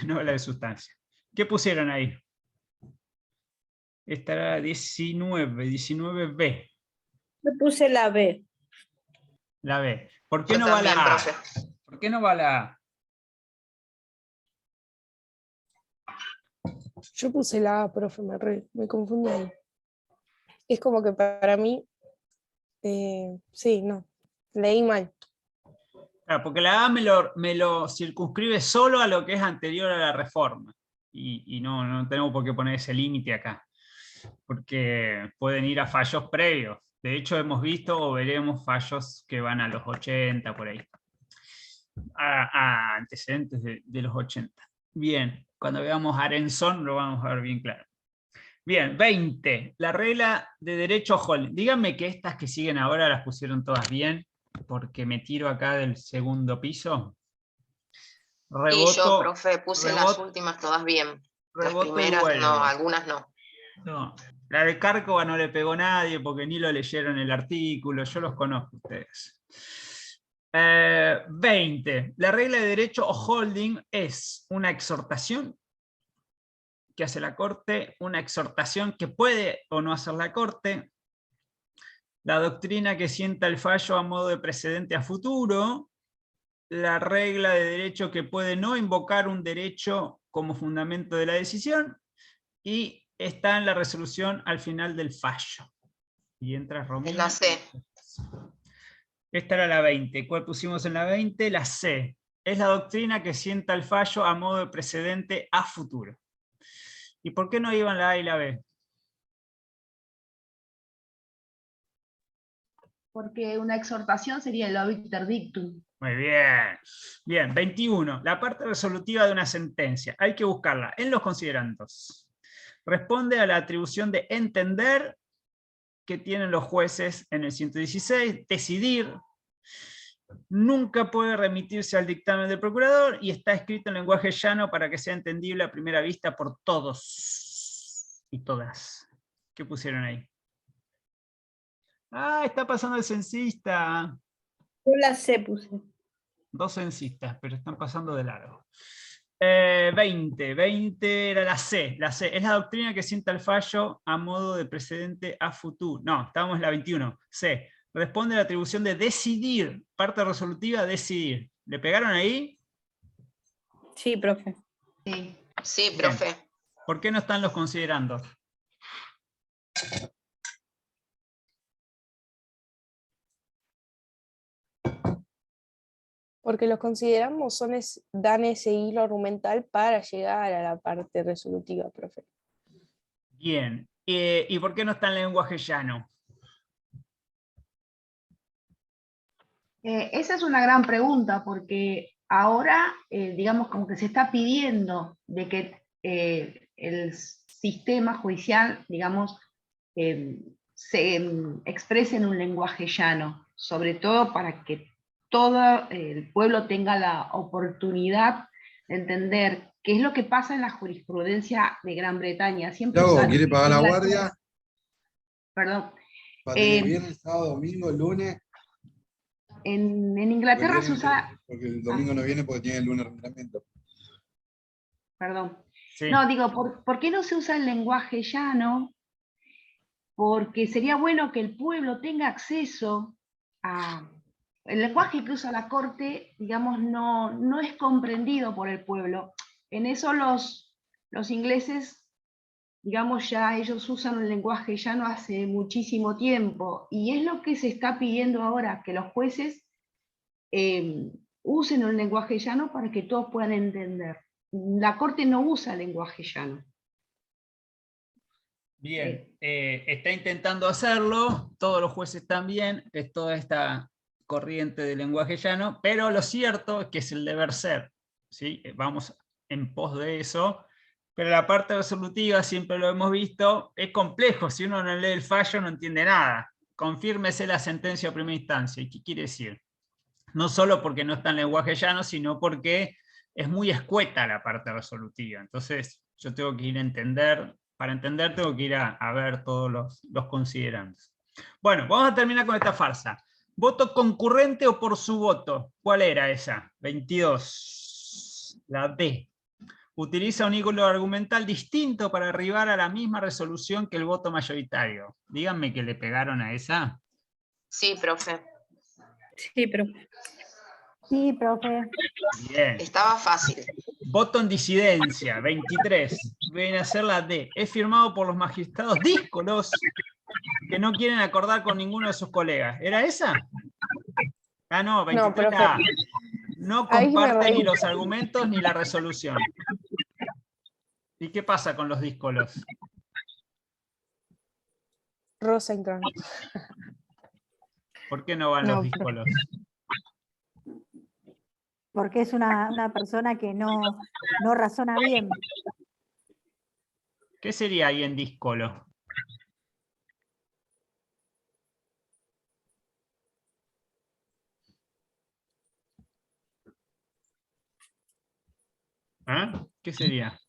novela de sustancia. ¿Qué pusieron ahí? Esta era 19B. Yo puse la B. La B. ¿Por qué Yo no va también, la A? profe. ¿Por qué no va la A? Yo puse la A, profe, me confundí ahí. Es como que para mí, sí, no, leí mal. Claro, porque la A me lo circunscribe solo a lo que es anterior a la reforma. Y no tenemos por qué poner ese límite acá. Porque pueden ir a fallos previos. De hecho, hemos visto o veremos fallos que van a los 80, por ahí. A antecedentes de los 80. Bien, cuando veamos Arenson lo vamos a ver bien claro. Bien, 20. La regla de derecho holding. Díganme que estas que siguen ahora las pusieron todas bien, porque me tiro acá del segundo piso. Y yo, Reboto, profe, puse las últimas todas bien. Las reboto y primeras vuelvo. no, algunas no. No, la de Cárcova no le pegó nadie porque ni lo leyeron el artículo, yo los conozco ustedes. 20. La regla de derecho o holding es una exhortación que hace la Corte, una exhortación que puede o no hacer la Corte, la doctrina que sienta el fallo a modo de precedente a futuro, la regla de derecho que puede no invocar un derecho como fundamento de la decisión, y está en la resolución al final del fallo. Y entra Romina. Es la C. Esta era la 20. ¿Cuál pusimos en la 20? La C. Es la doctrina que sienta el fallo a modo de precedente a futuro. ¿Y por qué no iban la A y la B? Porque una exhortación sería el obiter dictum. Muy bien. Bien, 21. La parte resolutiva de una sentencia. Hay que buscarla en los considerandos. Responde a la atribución de entender que tienen los jueces en el 116, decidir, nunca puede remitirse al dictamen del procurador y está escrito en lenguaje llano para que sea entendible a primera vista por todos y todas. ¿Qué pusieron ahí? Ah, está pasando el censista. Yo la C puse. 2 censistas, pero están pasando de largo. 20 era la C. La C es la doctrina que sienta el fallo a modo de precedente a futuro. No, estábamos en la 21. C. Responde a la atribución de decidir. Parte resolutiva, decidir. ¿Le pegaron ahí? Sí, profe. Sí. Sí, Bien. profe. ¿Por qué no están los considerandos? Porque los consideramos dan ese hilo argumental para llegar a la parte resolutiva, profe. Bien. ¿Y por qué no está en lenguaje llano? Esa es una gran pregunta, porque ahora, digamos, como que se está pidiendo de que el sistema judicial, digamos, se exprese en un lenguaje llano, sobre todo para que todo el pueblo tenga la oportunidad de entender qué es lo que pasa en la jurisprudencia de Gran Bretaña. Siempre ¿Quiere pagar la guardia? Perdón. ¿Para tener viernes, sábado, domingo, lunes? En Inglaterra se usa... Porque el domingo no viene porque tiene el lunes arrendamiento. Perdón. Sí. No, digo, ¿por qué no se usa el lenguaje llano? Porque sería bueno que el pueblo tenga acceso a... El lenguaje que usa la Corte, digamos, no es comprendido por el pueblo. En eso los ingleses, digamos, ya ellos usan el lenguaje llano hace muchísimo tiempo. Y es lo que se está pidiendo ahora, que los jueces usen el lenguaje llano para que todos puedan entender. La Corte no usa el lenguaje llano. Bien, está intentando hacerlo, todos los jueces también, es toda esta corriente de lenguaje llano, pero lo cierto es que es el deber ser, ¿sí? Vamos en pos de eso, pero la parte resolutiva, siempre lo hemos visto, es complejo, si uno no lee el fallo no entiende nada. Confírmese la sentencia a primera instancia. ¿Y qué quiere decir? No solo porque no está en lenguaje llano, sino porque es muy escueta la parte resolutiva. Entonces yo tengo que ir a entender para entender tengo que ir a ver todos los considerandos. Bueno, vamos a terminar con esta farsa. ¿Voto concurrente o por su voto? ¿Cuál era esa? 22. La D. Utiliza un hilo argumental distinto para arribar a la misma resolución que el voto mayoritario. Díganme que le pegaron a esa. Sí, profe. Sí, profe. Sí, profe. Bien. Estaba fácil. Voto en disidencia, 23. Viene a ser la D. Es firmado por los magistrados díscolos que no quieren acordar con ninguno de sus colegas. ¿Era esa? Ah, no, 23 profe. la A. No Ahí me comparte reí. ni los argumentos ni la resolución. ¿Y qué pasa con los díscolos? Rosa entró. ¿Por qué no van No, los díscolos? Porque es una persona que no razona bien. ¿Qué sería ahí en díscolo? ¿Ah? ¿Qué sería?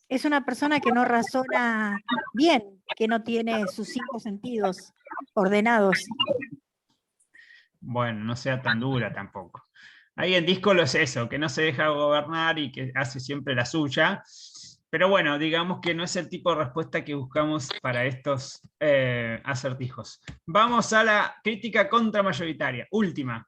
Es una persona que no razona bien, que no tiene sus 5 sentidos ordenados. Bueno, no sea tan dura tampoco. Ahí en díscolo es eso, que no se deja gobernar y que hace siempre la suya. Pero bueno, digamos que no es el tipo de respuesta que buscamos para estos acertijos. Vamos a la crítica contramayoritaria. Última.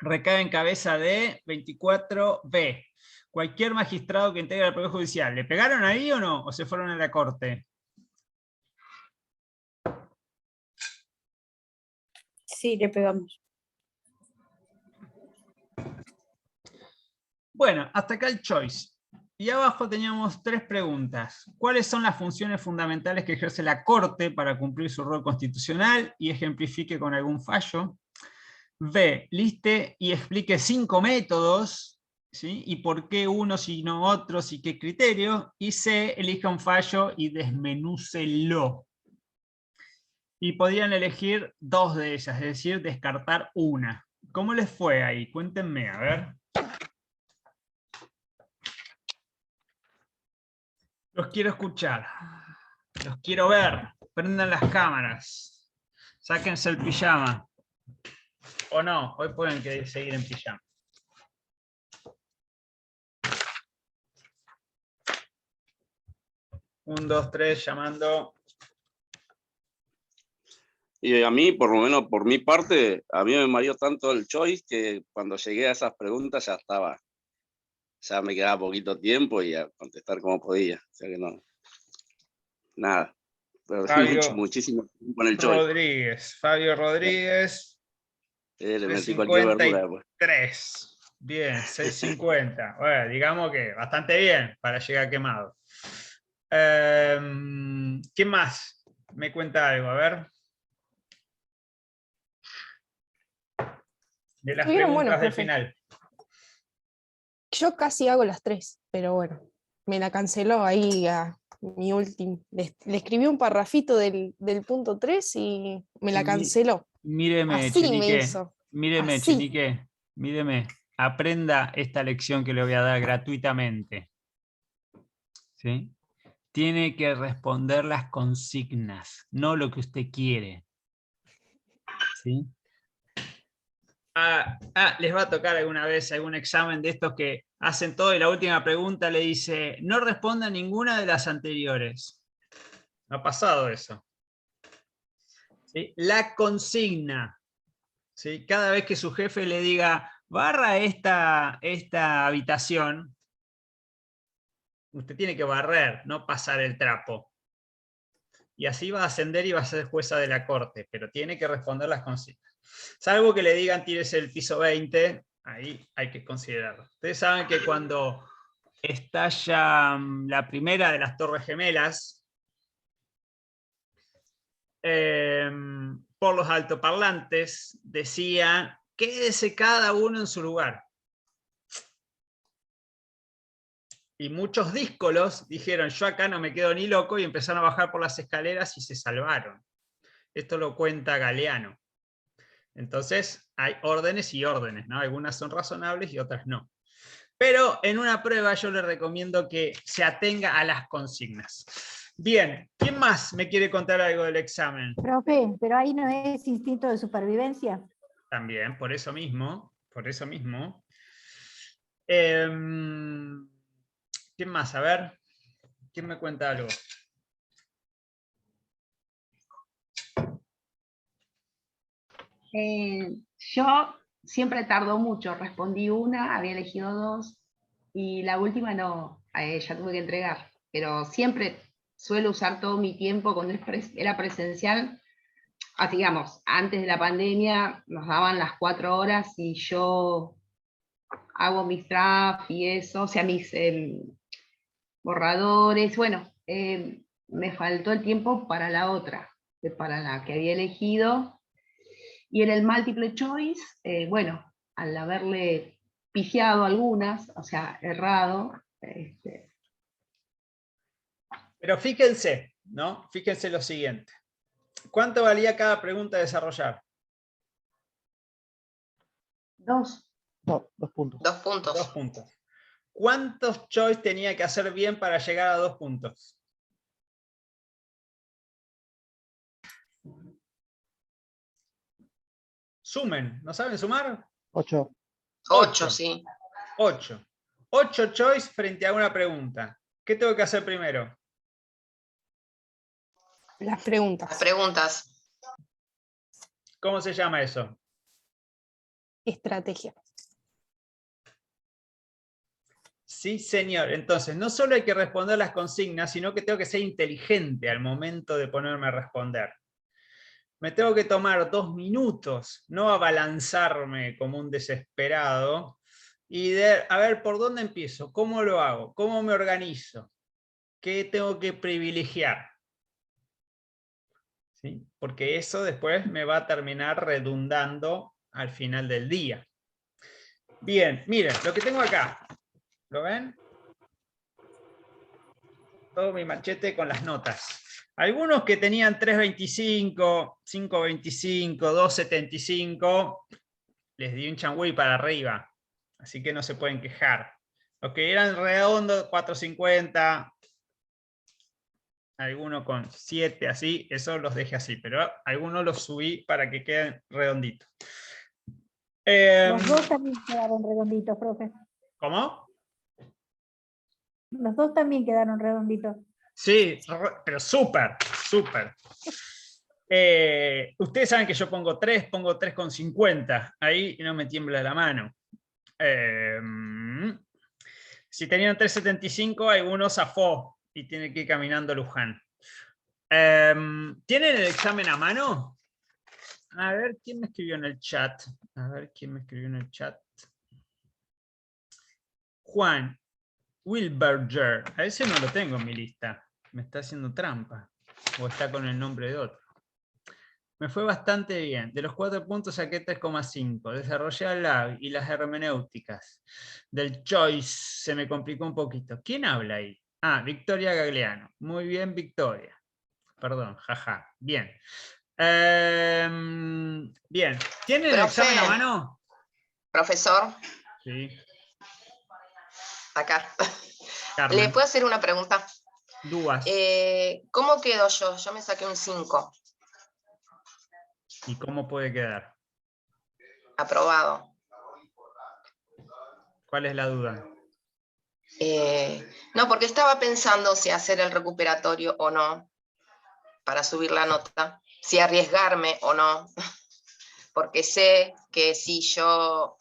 Recae en cabeza de 24B. Cualquier magistrado que integre el Poder Judicial. ¿Le pegaron ahí o no? ¿O se fueron a la corte? Sí, le pegamos. Bueno, hasta acá el choice. Y abajo teníamos 3 preguntas. ¿Cuáles son las funciones fundamentales que ejerce la Corte para cumplir su rol constitucional y ejemplifique con algún fallo? B. Liste y explique 5 métodos, ¿sí? Y por qué unos y no otros y qué criterio. Y C. Elija un fallo y desmenúcelo. Y podían elegir 2 de ellas, es decir, descartar una. ¿Cómo les fue ahí? Cuéntenme, a ver. Los quiero escuchar. Los quiero ver. Prendan las cámaras. Sáquense el pijama. O no, hoy pueden seguir en pijama. Un, dos, tres, llamando. Y a mí, por lo menos por mi parte, a mí me mareó tanto el choice que cuando llegué a esas preguntas ya me quedaba poquito tiempo y a contestar como podía. O sea que no, nada. Pero muchísimo tiempo en el choice. Rodríguez, Fabio Rodríguez. Le metí cualquier verdura después. 3. Bien, 6.50. Bueno, digamos que bastante bien para llegar quemado. ¿Quién más me cuenta algo? A ver. De las preguntas del final. Yo casi hago las 3, pero bueno, me la canceló ahí a mi último. Le escribí un parrafito del punto 3 y me la canceló. Míreme, Así Chinique. me hizo. Míreme, Así. Chinique. Míreme. Aprenda esta lección que le voy a dar gratuitamente. ¿Sí? Tiene que responder las consignas, no lo que usted quiere. ¿Sí? Les va a tocar alguna vez algún examen de estos que hacen todo y la última pregunta le dice, no responda ninguna de las anteriores. Ha pasado eso. ¿Sí? La consigna. ¿Sí? Cada vez que su jefe le diga, barra esta habitación, usted tiene que barrer, no pasar el trapo. Y así va a ascender y va a ser jueza de la corte, pero tiene que responder las consignas. Salvo que le digan tírese el piso 20, ahí hay que considerarlo. Ustedes saben que cuando estalla la primera de las Torres Gemelas, por los altoparlantes decía, quédese cada uno en su lugar. Y muchos díscolos dijeron, yo acá no me quedo ni loco, y empezaron a bajar por las escaleras y se salvaron. Esto lo cuenta Galeano. Entonces, hay órdenes y órdenes, ¿no? Algunas son razonables y otras no. Pero en una prueba yo le recomiendo que se atenga a las consignas. Bien, ¿quién más me quiere contar algo del examen? Profe, pero ahí no es instinto de supervivencia. También, por eso mismo, por eso mismo. ¿Quién más? A ver, ¿quién me cuenta algo? Yo siempre tardo mucho, respondí una, había elegido dos, y la última no, ya tuve que entregar, pero siempre suelo usar todo mi tiempo cuando era presencial. Digamos, antes de la pandemia nos daban las 4 horas y yo hago mis drafts y eso, o sea, mis borradores, bueno, me faltó el tiempo para la otra, para la que había elegido. Y en el multiple choice, bueno, al haberle pifiado algunas, o sea, errado. Pero fíjense, ¿no? Fíjense lo siguiente. ¿Cuánto valía cada pregunta a desarrollar? 2. No, 2 puntos. 2 puntos. 2 puntos. ¿Cuántos choice tenía que hacer bien para llegar a 2 puntos? Sumen, ¿no saben sumar? 8. 8, sí. 8. 8 choice frente a una pregunta. ¿Qué tengo que hacer primero? Las preguntas. Las preguntas. ¿Cómo se llama eso? Estrategia. Sí, señor. Entonces, no solo hay que responder las consignas, sino que tengo que ser inteligente al momento de ponerme a responder. Me tengo que tomar 2 minutos, no abalanzarme como un desesperado, y a ver por dónde empiezo, cómo lo hago, cómo me organizo, qué tengo que privilegiar. ¿Sí? Porque eso después me va a terminar redundando al final del día. Bien, miren, lo que tengo acá. ¿Lo ven? Todo mi machete con las notas. Algunos que tenían 3.25, 5.25, 2.75, les di un changüí para arriba. Así que no se pueden quejar. Los que eran redondos, 4.50, algunos con 7, así, eso los dejé así, pero algunos los subí para que queden redonditos. Los dos también quedaron redonditos, profe. ¿Cómo? Los dos también quedaron redonditos. Sí, pero súper, súper. Ustedes saben que yo pongo 3,50. Ahí no me tiembla la mano. Si tenían 3.75, algunos zafó y tiene que ir caminando Luján. ¿Tienen el examen a mano? A ver, ¿quién me escribió en el chat? A ver, ¿quién me escribió en el chat? Juan Wilberger. A ese no lo tengo en mi lista. Me está haciendo trampa. O está con el nombre de otro. Me fue bastante bien. De los 4 puntos saqué 3,5. Desarrollé el lab y las hermenéuticas. Del choice se me complicó un poquito. ¿Quién habla ahí? Ah, Victoria Gagliano. Muy bien, Victoria. Perdón, jaja. Bien. Bien. ¿Tienen el examen a mano? Profesor. Sí. Acá. Carmen. ¿Le puedo hacer una pregunta? Dudas. ¿Cómo quedo yo? Yo me saqué un 5. ¿Y cómo puede quedar? Aprobado. ¿Cuál es la duda? No, porque estaba pensando si hacer el recuperatorio o no para subir la nota, si arriesgarme o no, porque sé que si yo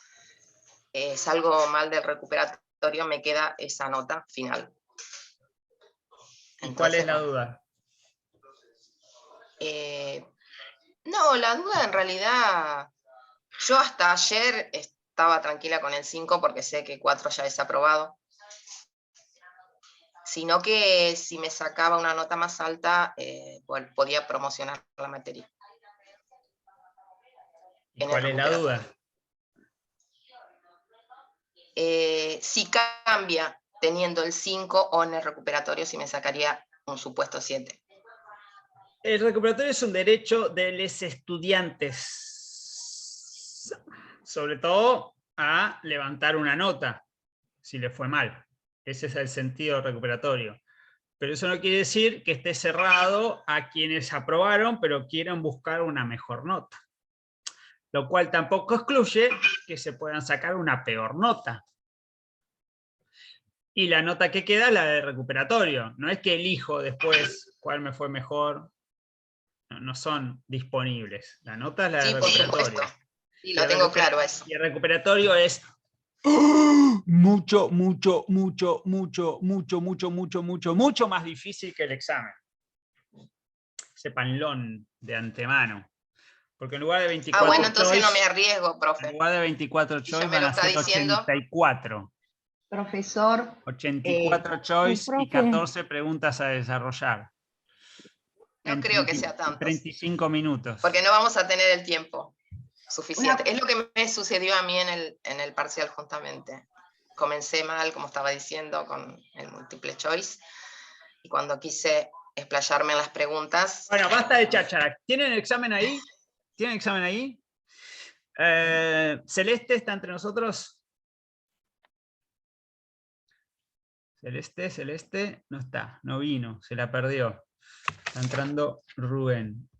salgo mal del recuperatorio me queda esa nota final. ¿Y cuál es la duda? No, la duda en realidad, yo hasta ayer estaba tranquila con el 5 porque sé que 4 ya es aprobado. Sino que si me sacaba una nota más alta, podía promocionar la materia. ¿Y cuál es la duda? Si cambia teniendo el 5 o en el recuperatorio, si me sacaría un supuesto 7. El recuperatorio es un derecho de los estudiantes, sobre todo a levantar una nota. si le fue mal. Ese es el sentido recuperatorio. Pero eso no quiere decir que esté cerrado a quienes aprobaron, pero quieren buscar una mejor nota. Lo cual tampoco excluye que se puedan sacar una peor nota. Y la nota que queda es la de recuperatorio. No es que elijo después cuál me fue mejor. No son disponibles. La nota es la de Sí, por recuperatorio. supuesto. Sí, lo tengo claro eso. Y el recuperatorio es mucho más difícil que el examen. Sépanlo de antemano. Porque en lugar de 24 bueno, entonces no choice, me arriesgo, profe. en lugar de 24 Si ya choice me van lo a está ser diciendo. 84. Profesor, 84 choice y profe. 14 preguntas a desarrollar. No En creo que sea tantos. 35 minutos. Porque no vamos a tener el tiempo suficiente. Es lo que me sucedió a mí en el parcial justamente. Comencé mal, como estaba diciendo, con el multiple choice. Y cuando quise explayarme en las preguntas... Bueno, basta de cháchara. ¿Tienen el examen ahí? ¿Tienen el examen ahí? Celeste está entre nosotros. Celeste, no está, no vino, se la perdió. Está entrando Rubén.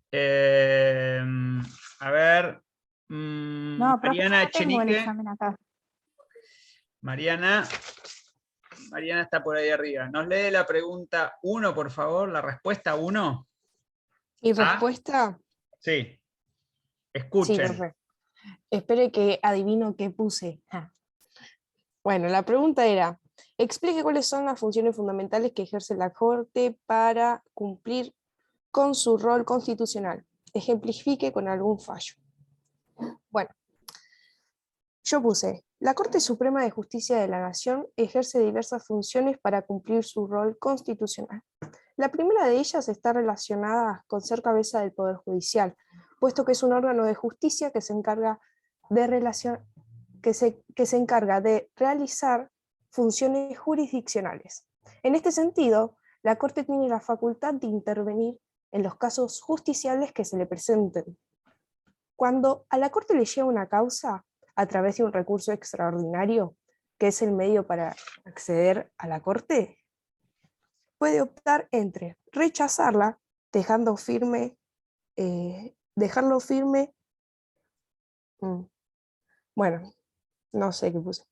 A ver, No, profe, Mariana yo tengo el Echenique. examen acá. Mariana está por ahí arriba. ¿Nos lee la pregunta 1, por favor? La respuesta 1. ¿Mi ¿Ah? respuesta? Sí. Sí, Escuchen. profe. Espere que adivino qué puse. Bueno, la pregunta era, explique cuáles son las funciones fundamentales que ejerce la Corte para cumplir con su rol constitucional. Ejemplifique con algún fallo. Bueno, yo puse, la Corte Suprema de Justicia de la Nación ejerce diversas funciones para cumplir su rol constitucional. La primera de ellas está relacionada con ser cabeza del Poder Judicial, puesto que es un órgano de justicia que se encarga de realizar funciones jurisdiccionales. En este sentido, la Corte tiene la facultad de intervenir en los casos justiciables que se le presenten. Cuando a la Corte le llega una causa a través de un recurso extraordinario, que es el medio para acceder a la Corte, puede optar entre rechazarla, dejarlo firme, bueno, no sé qué puse.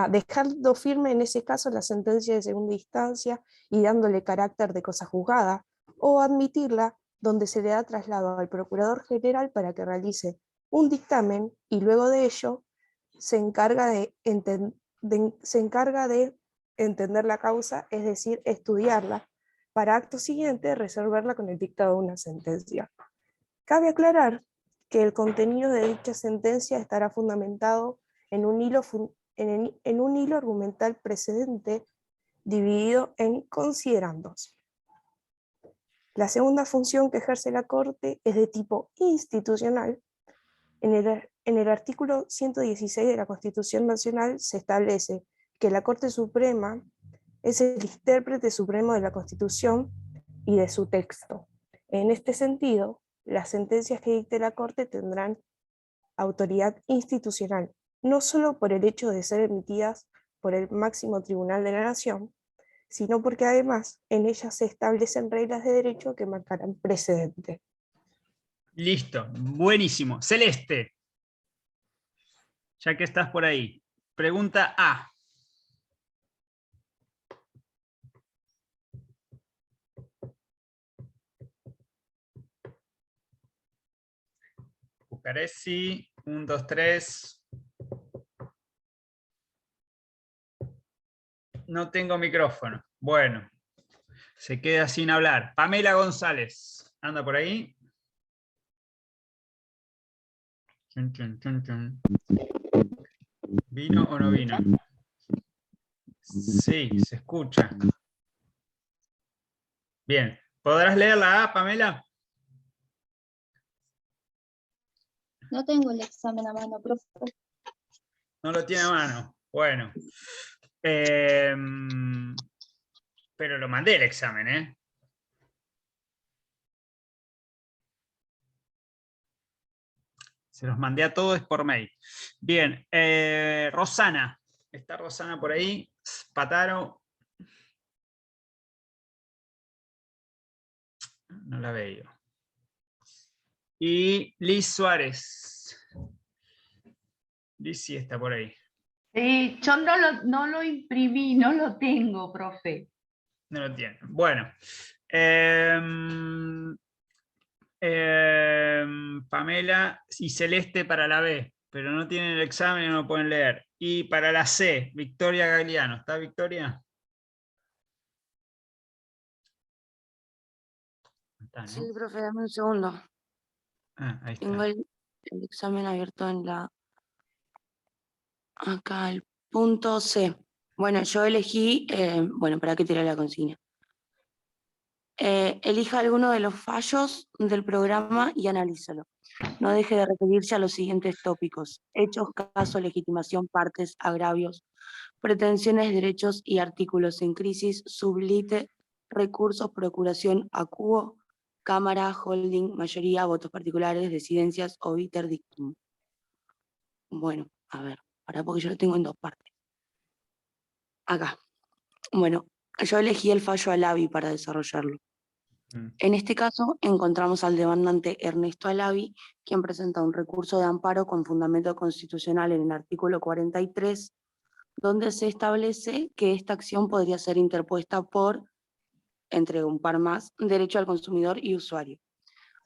Dejando firme en ese caso la sentencia de segunda instancia y dándole carácter de cosa juzgada, o admitirla donde se le da traslado al Procurador General para que realice un dictamen y luego de ello se encarga de entender la causa, es decir, estudiarla, para acto siguiente resolverla con el dictado de una sentencia. Cabe aclarar que el contenido de dicha sentencia estará fundamentado en un hilo argumental precedente dividido en considerandos. La segunda función que ejerce la Corte es de tipo institucional. En el artículo 116 de la Constitución Nacional se establece que la Corte Suprema es el intérprete supremo de la Constitución y de su texto. En este sentido, las sentencias que dicte la Corte tendrán autoridad institucional, no solo por el hecho de ser emitidas por el máximo tribunal de la Nación, sino porque además en ellas se establecen reglas de derecho que marcarán precedente. Listo, buenísimo. Celeste, ya que estás por ahí. Pregunta A. Bucaresi, 1, 2, 3. No tengo micrófono. Bueno, se queda sin hablar. Pamela González, ¿anda por ahí? Chun, chun, chun, chun. ¿Vino o no vino? Sí, se escucha. Bien. ¿Podrás leer la A, Pamela? No tengo el examen a mano, profe. No lo tiene a mano. Bueno. Pero lo mandé el examen, ¿eh? Se los mandé a todos por mail. Bien. Rosana. ¿Está Rosana por ahí? Pataro. No la veo. Y Liz Suárez. Liz sí está por ahí. Yo no lo imprimí, no lo tengo, profe. No lo tiene. Bueno. Pamela y Celeste para la B, pero no tienen el examen y no lo pueden leer. Y para la C, Victoria Gagliano. ¿Está Victoria? Está, ¿no? Sí, profe, dame un segundo. Ah, ahí está. Tengo el examen abierto en la... Acá, el punto C. Bueno, yo elegí... bueno, ¿para qué tirar la consigna? Elija alguno de los fallos del programa y analízalo. No deje de referirse a los siguientes tópicos: hechos, casos, legitimación, partes, agravios, pretensiones, derechos y artículos en crisis, sublite, recursos, procuración, acuo, cámara, holding, mayoría, votos particulares, decidencias, obiter dictum. Bueno, a ver, pará porque yo lo tengo en dos partes. Acá. Bueno, yo elegí el fallo Alavi para desarrollarlo. En este caso, encontramos al demandante Ernesto Alavi, quien presenta un recurso de amparo con fundamento constitucional en el artículo 43, donde se establece que esta acción podría ser interpuesta por, entre un par más, derecho al consumidor y usuario.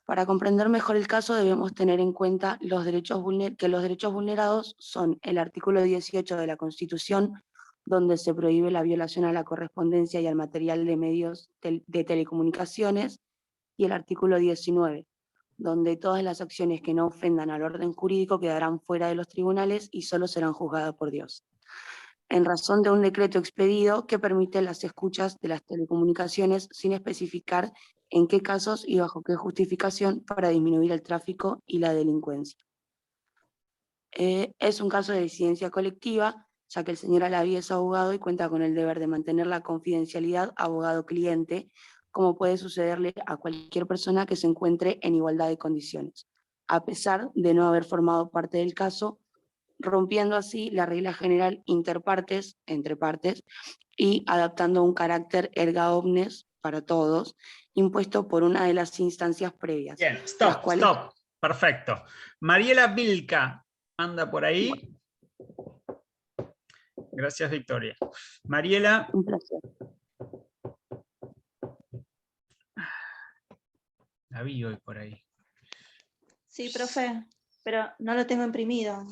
Para comprender mejor el caso debemos tener en cuenta que los derechos vulnerados son el artículo 18 de la Constitución, donde se prohíbe la violación a la correspondencia y al material de medios de telecomunicaciones, y el artículo 19, donde todas las acciones que no ofendan al orden jurídico quedarán fuera de los tribunales y solo serán juzgadas por Dios, en razón de un decreto expedido que permite las escuchas de las telecomunicaciones sin especificar en qué casos y bajo qué justificación para disminuir el tráfico y la delincuencia. Es un caso de disidencia colectiva, ya que el señor Alavi es abogado y cuenta con el deber de mantener la confidencialidad abogado-cliente, como puede sucederle a cualquier persona que se encuentre en igualdad de condiciones, a pesar de no haber formado parte del caso, rompiendo así la regla general interpartes, entre partes, y adaptando un carácter erga omnes para todos, impuesto por una de las instancias previas. Bien, stop. Perfecto. Mariela Vilca anda por ahí. Gracias, Victoria. Mariela. Un placer. La vi hoy por ahí. Sí, profe, pero no lo tengo imprimido.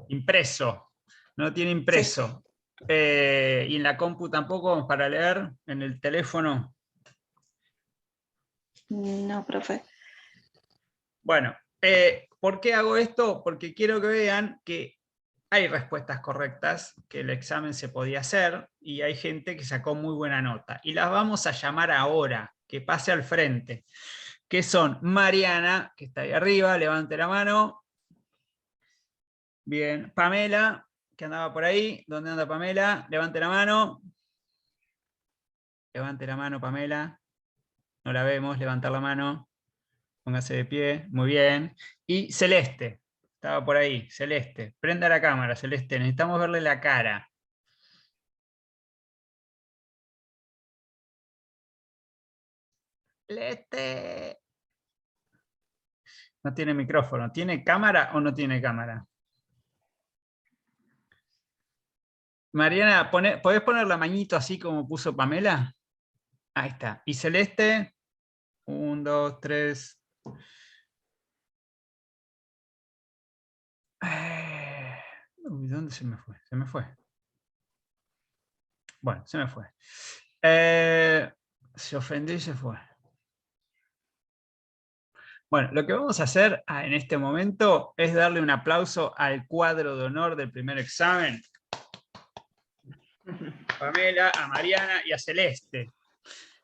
Impreso. No tiene impreso. Sí. ¿Y en la compu tampoco para leer? ¿En el teléfono? No, profe. Bueno, ¿por qué hago esto? Porque quiero que vean que hay respuestas correctas, que el examen se podía hacer, y hay gente que sacó muy buena nota. Y las vamos a llamar ahora, que pase al frente, que son Mariana, que está ahí arriba, levante la mano. Bien, Pamela, que andaba por ahí. ¿Dónde anda Pamela? Levante la mano. Levante la mano, Pamela. No la vemos, levantar la mano. Póngase de pie, muy bien. Y Celeste, estaba por ahí, Celeste. Prenda la cámara, Celeste, necesitamos verle la cara. Celeste. No tiene micrófono. ¿Tiene cámara o no tiene cámara? Mariana, ¿podés poner la manito así como puso Pamela? Ahí está. ¿Y Celeste? 1, 2, 3. ¿Dónde se me fue? Se me fue. Bueno, se me fue. Se ofendió y se fue. Bueno, lo que vamos a hacer en este momento es darle un aplauso al cuadro de honor del primer examen. A Pamela, a Mariana y a Celeste,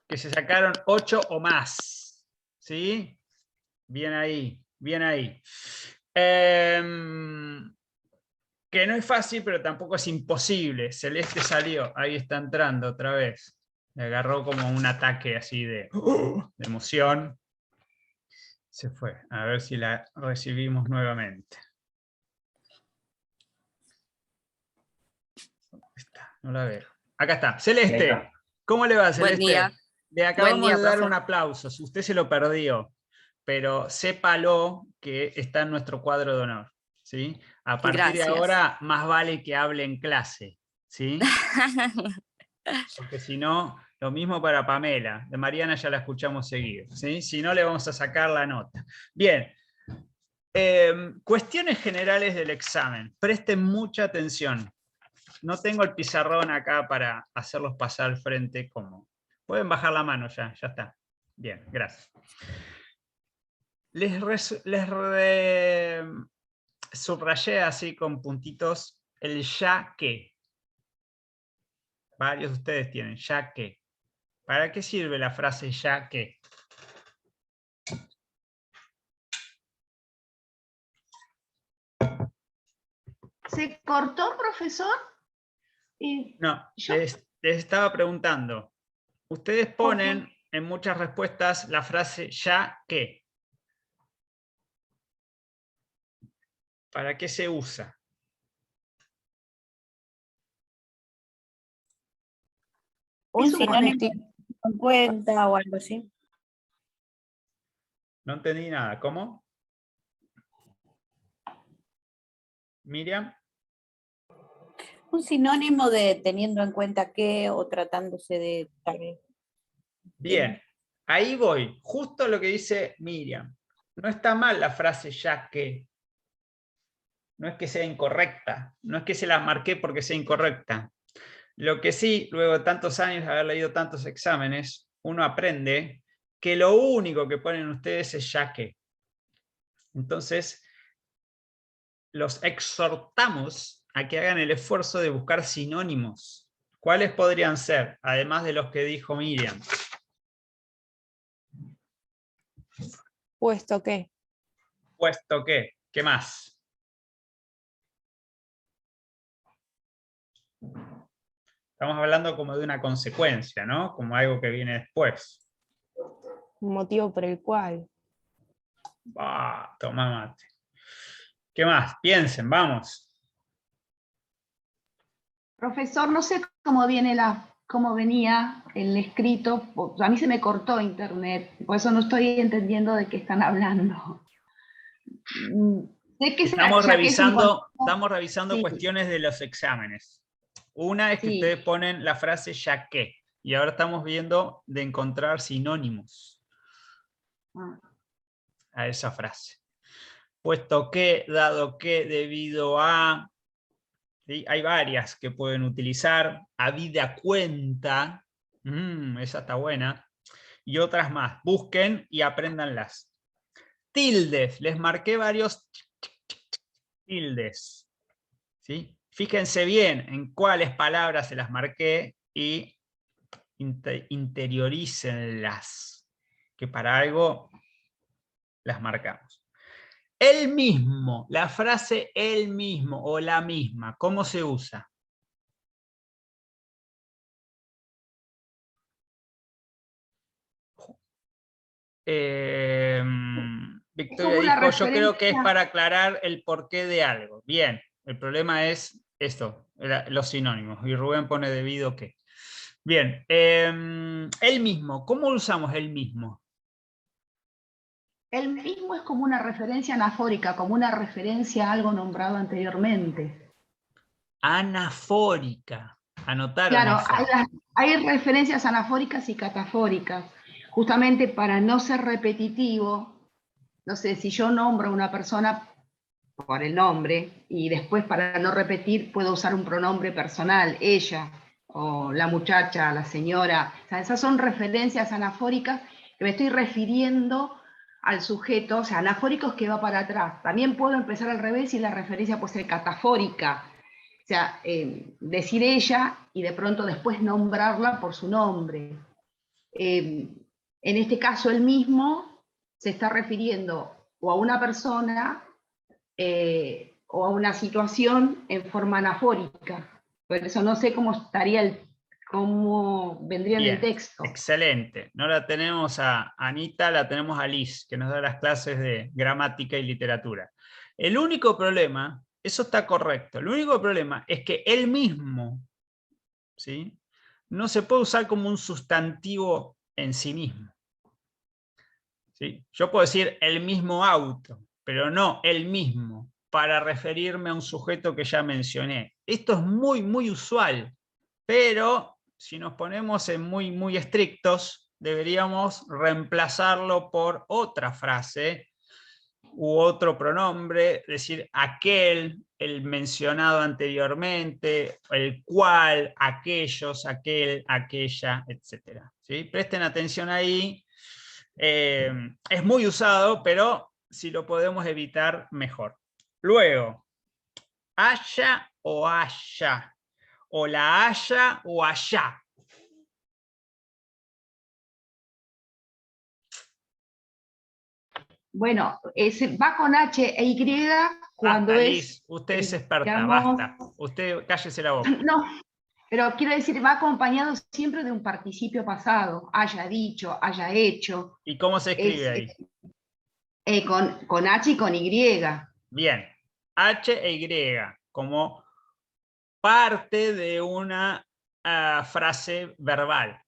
que se sacaron 8 o más. ¿Sí? Bien ahí, bien ahí. Que no es fácil, pero tampoco es imposible. Celeste salió, ahí está entrando otra vez. Le agarró como un ataque así de emoción. Se fue. A ver si la recibimos nuevamente. No la veo. Acá está. Celeste. Ahí está. ¿Cómo le va, Celeste? Buen día. Le acabamos Buen día, de dar profe. un aplauso. Usted se lo perdió, pero sépalo que está en nuestro cuadro de honor. ¿Sí? A partir Gracias. de ahora, más vale que hable en clase. ¿Sí? Porque si no, lo mismo para Pamela. De Mariana ya la escuchamos seguir. ¿Sí? Si no, le vamos a sacar la nota. Bien. Cuestiones generales del examen. Presten mucha atención. No tengo el pizarrón acá para hacerlos pasar al frente como. Pueden bajar la mano ya está. Bien, gracias. Subrayé así con puntitos el ya que. Varios de ustedes tienen ya que. ¿Para qué sirve la frase ya que? ¿Se cortó, profesor? No, les estaba preguntando. Ustedes ponen en muchas respuestas la frase ya que. ¿Para qué se usa? Un sinónimo en cuenta o algo así. No entendí nada. ¿Cómo? Miriam. Un sinónimo de teniendo en cuenta que o tratándose de tal vez. Bien, ahí voy. Justo lo que dice Miriam. No está mal la frase ya que. No es que sea incorrecta. No es que se la marqué porque sea incorrecta. Lo que sí, luego de tantos años de haber leído tantos exámenes, uno aprende que lo único que ponen ustedes es ya que. Entonces, los exhortamos a que hagan el esfuerzo de buscar sinónimos. ¿Cuáles podrían ser? Además de los que dijo Miriam. Puesto que. Puesto que. ¿Qué más? Estamos hablando como de una consecuencia, ¿no? Como algo que viene después. Un motivo por el cual. Toma mate. ¿Qué más? Piensen, vamos. Profesor, no sé cómo venía el escrito. A mí se me cortó internet, por eso no estoy entendiendo de qué están hablando. Sé que estamos revisando sí. cuestiones de los exámenes. Una es que ustedes ponen la frase ya que, y ahora estamos viendo de encontrar sinónimos a esa frase. Puesto que, dado que, debido a, ¿sí? Hay varias que pueden utilizar, habida cuenta, esa está buena, y otras más. Busquen y apréndanlas. Tildes, les marqué varios tildes, ¿sí? Fíjense bien en cuáles palabras se las marqué y interiorícenlas, que para algo las marcamos. El mismo, la frase el mismo o la misma, ¿cómo se usa? Victoria dijo, yo creo que es para aclarar el porqué de algo. Bien, el problema es esto, los sinónimos, y Rubén pone debido que. Bien, el mismo, ¿cómo usamos el mismo? El mismo es como una referencia anafórica, como una referencia a algo nombrado anteriormente. Anafórica, anotaron claro, eso. Hay referencias anafóricas y catafóricas, justamente para no ser repetitivo. No sé, si yo nombro a una persona por el nombre y después para no repetir puedo usar un pronombre personal, ella, o la muchacha, la señora. O sea, esas son referencias anafóricas que me estoy refiriendo al sujeto, o sea, anafóricos que va para atrás. También puedo empezar al revés y la referencia puede ser catafórica. O sea, decir ella y de pronto después nombrarla por su nombre. En este caso, el mismo se está refiriendo o a una persona o a una situación en forma anafórica. Por eso no sé cómo vendría Bien, en el texto. Excelente. No la tenemos a Anita, la tenemos a Liz, que nos da las clases de gramática y literatura. El único problema, eso está correcto, el único problema es que él mismo ¿sí? No se puede usar como un sustantivo en sí mismo. ¿Sí? Yo puedo decir el mismo auto, pero no el mismo, para referirme a un sujeto que ya mencioné. Esto es muy, muy usual, pero si nos ponemos en muy, muy estrictos, deberíamos reemplazarlo por otra frase u otro pronombre, decir aquel, el mencionado anteriormente, el cual, aquellos, aquel, aquella, etc. ¿Sí? Presten atención ahí. Es muy usado, pero si lo podemos evitar, mejor. Luego, haya o haya, o la haya o allá. Bueno, va con H e Y cuando Basta, es, Liz, usted es experta, digamos, basta. Usted cállese la boca. no, pero quiero decir, va acompañado siempre de un participio pasado, haya dicho, haya hecho, ¿Y cómo se escribe ahí? con H y con Y. Bien, H e Y, como parte de una frase verbal.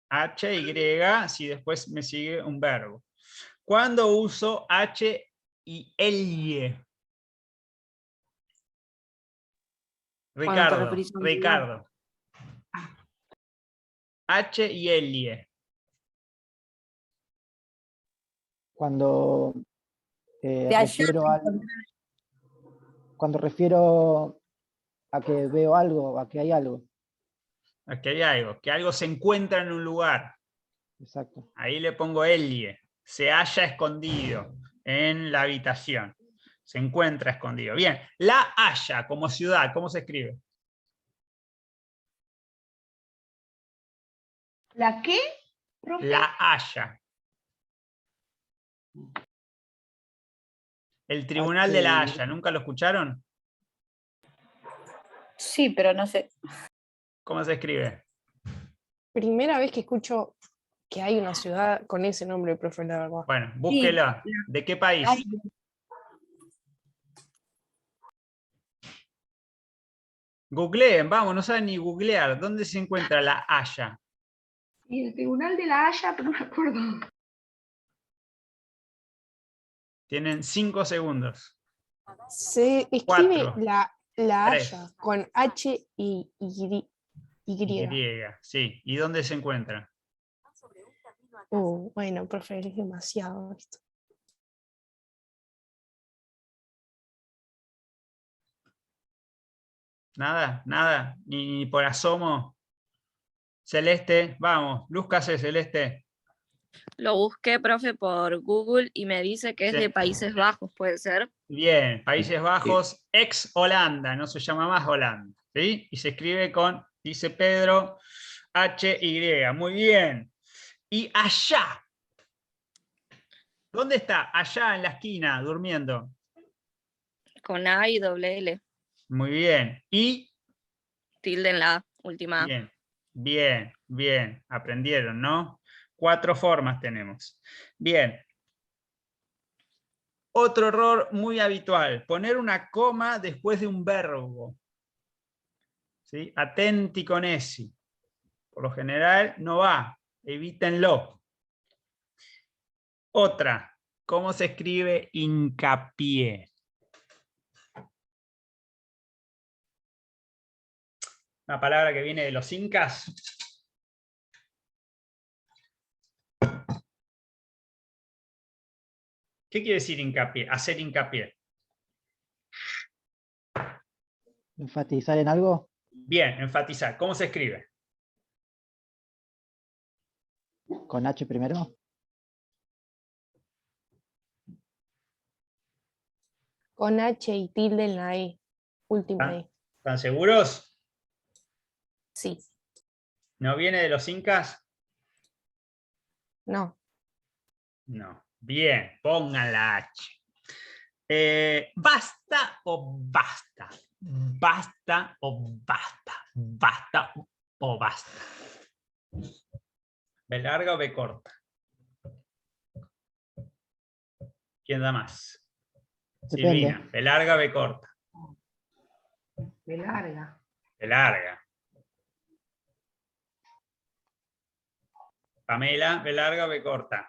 H, Y, si después me sigue un verbo. ¿Cuándo uso H y L? Cuando te referís a un lugar. Ricardo. H y L. Cuando De allá cuando refiero a que veo algo, a que hay algo. Aquí hay algo, que algo se encuentra en un lugar. Exacto. Ahí le pongo Elie. Se halla escondido en la habitación. Se encuentra escondido. Bien, La Haya como ciudad, ¿cómo se escribe? ¿La qué, profe? La Haya. El Tribunal de la Haya, ¿nunca lo escucharon? sí, pero no sé. ¿Cómo se escribe? Primera vez que escucho que hay una ciudad con ese nombre, profe, la verdad. Bueno, búsquela. ¿De qué país? Googleen, vamos, no saben ni googlear. ¿Dónde se encuentra La Haya? Y el Tribunal de la Haya, pero no me acuerdo. Tienen 5 segundos. Se escribe 4, la 3, Haya con H y Y. Y, sí. ¿Y dónde se encuentra? Bueno, profe, es demasiado esto. Nada, nada, ni por asomo. Celeste, vamos, lúzcase, Celeste. Lo busqué, profe, por Google y me dice que es Sí. de Países Bajos, ¿puede ser? Bien, Países Bajos, ex Holanda, no se llama más Holanda, ¿sí? Y se escribe con, dice Pedro, H-Y, muy bien. Y allá, ¿dónde está? Allá en la esquina, durmiendo. Con A y doble L. Muy bien. Y Tilde en la última A. bien, bien, bien. Aprendieron, ¿no? 4 formas tenemos. Bien. Otro error muy habitual, poner una coma después de un verbo. ¿Sí? Atenti con esi. Por lo general no va, evítenlo. Otra, ¿cómo se escribe hincapié? Una palabra que viene de los incas. ¿Qué quiere decir hincapié? Hacer hincapié. ¿Enfatizar en algo? Bien, enfatizar. ¿Cómo se escribe? ¿Con H primero? Con H y tilde en la E. Última E. ¿Están seguros? Sí. ¿No viene de los incas? No. No. Bien, pongan la H. ¿Basta o basta? ¿Basta o basta? ¿Basta o basta? ¿B larga o B corta? ¿Quién da más? Depende. Silvina, ¿B larga o B corta? De larga. B larga. Pamela, B larga, B corta.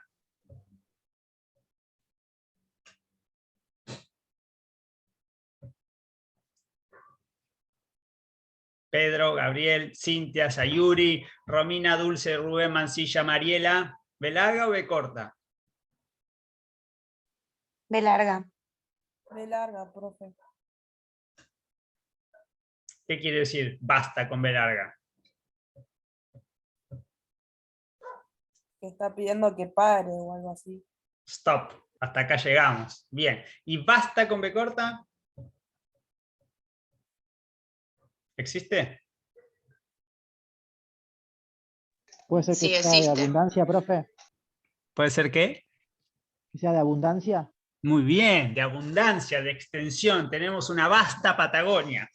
Pedro, Gabriel, Cintia, Sayuri, Romina, Dulce, Rubén, Mancilla, Mariela. ¿B larga o B corta? B larga. B larga, profe. ¿Qué quiere decir basta con B larga? Que está pidiendo que pare o algo así. Stop. Hasta acá llegamos. Bien. ¿Y basta con B corta? ¿Existe? ¿Puede ser que Sí, sea de existe. abundancia, profe? ¿Puede ser qué? ¿Que sea de abundancia? Muy bien, de abundancia, de extensión. Tenemos una vasta Patagonia.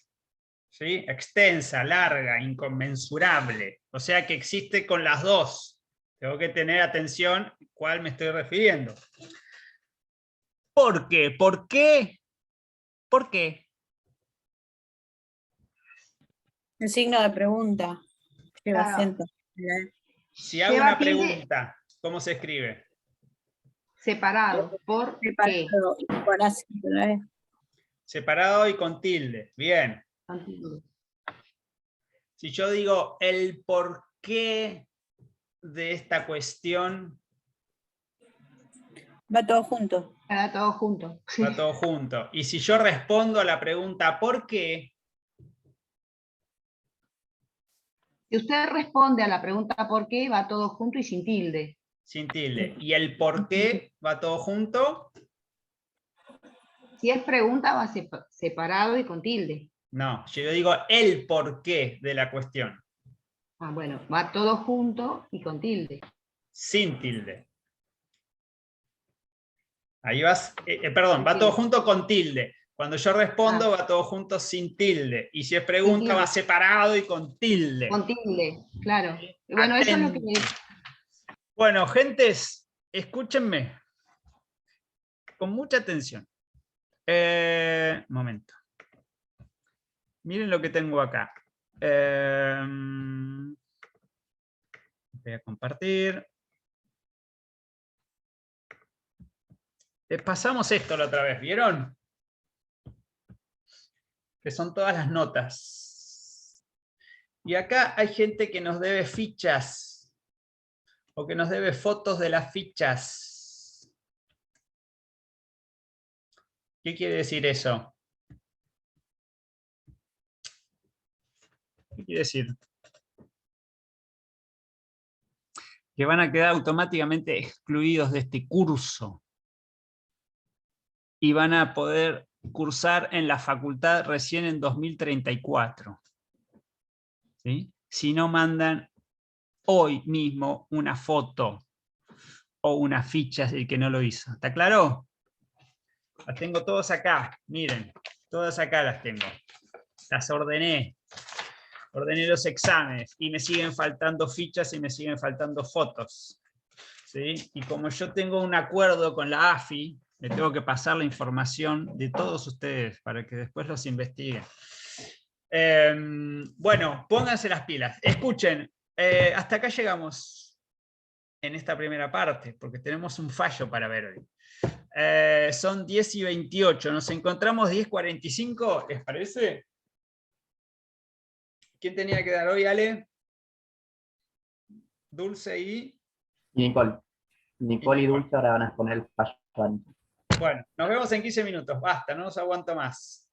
¿Sí? Extensa, larga, inconmensurable. O sea que existe con las dos. Tengo que tener atención a cuál me estoy refiriendo. ¿Por qué? ¿Por qué? ¿Por qué? El signo de pregunta. Lleva Claro. acento. Si hago Lleva una tilde. pregunta, ¿cómo se escribe? Separado. ¿Por qué? Separado y con acento, ¿no? Separado y con tilde. Bien. Si yo digo el porqué de esta cuestión, Va todo junto. Va todo junto. va todo junto. Y si yo respondo a la pregunta ¿por qué? Si usted responde a la pregunta ¿por qué? Va todo junto y sin tilde. Sin tilde. ¿Y el por qué va todo junto? Si es pregunta va separado y con tilde. No, yo digo el porqué de la cuestión. Ah, bueno, va todo junto y con tilde. Sin tilde. Ahí vas, perdón, va todo junto con tilde. Cuando yo respondo va todo junto sin tilde. Y si es pregunta va separado y con tilde. Con tilde, claro. Bueno, eso es lo que... Bueno, gentes, escúchenme con mucha atención. Momento. Miren lo que tengo acá. Voy a compartir. Pasamos esto la otra vez, ¿vieron? Que son todas las notas. Y acá hay gente que nos debe fichas. O que nos debe fotos de las fichas. ¿Qué quiere decir eso? ¿Qué quiere decir? Que van a quedar automáticamente excluidos de este curso. Y van a poder cursar en la facultad recién en 2034. ¿Sí? Si no mandan hoy mismo una foto o una ficha el que no lo hizo. ¿Está claro? Las tengo todas acá, miren, todas acá las tengo. Las ordené. Ordené los exámenes y me siguen faltando fichas y me siguen faltando fotos. ¿Sí? Y como yo tengo un acuerdo con la AFI, le tengo que pasar la información de todos ustedes para que después los investiguen. Bueno, pónganse las pilas. Escuchen, hasta acá llegamos en esta primera parte, porque tenemos un fallo para ver hoy. Son 10:28, nos encontramos 10:45, ¿les parece? ¿Quién tenía que dar hoy, Ale? Dulce y... Nicole. Nicole y Dulce ahora van a exponer el fallo. Bueno, nos vemos en 15 minutos, basta, no os aguanto más.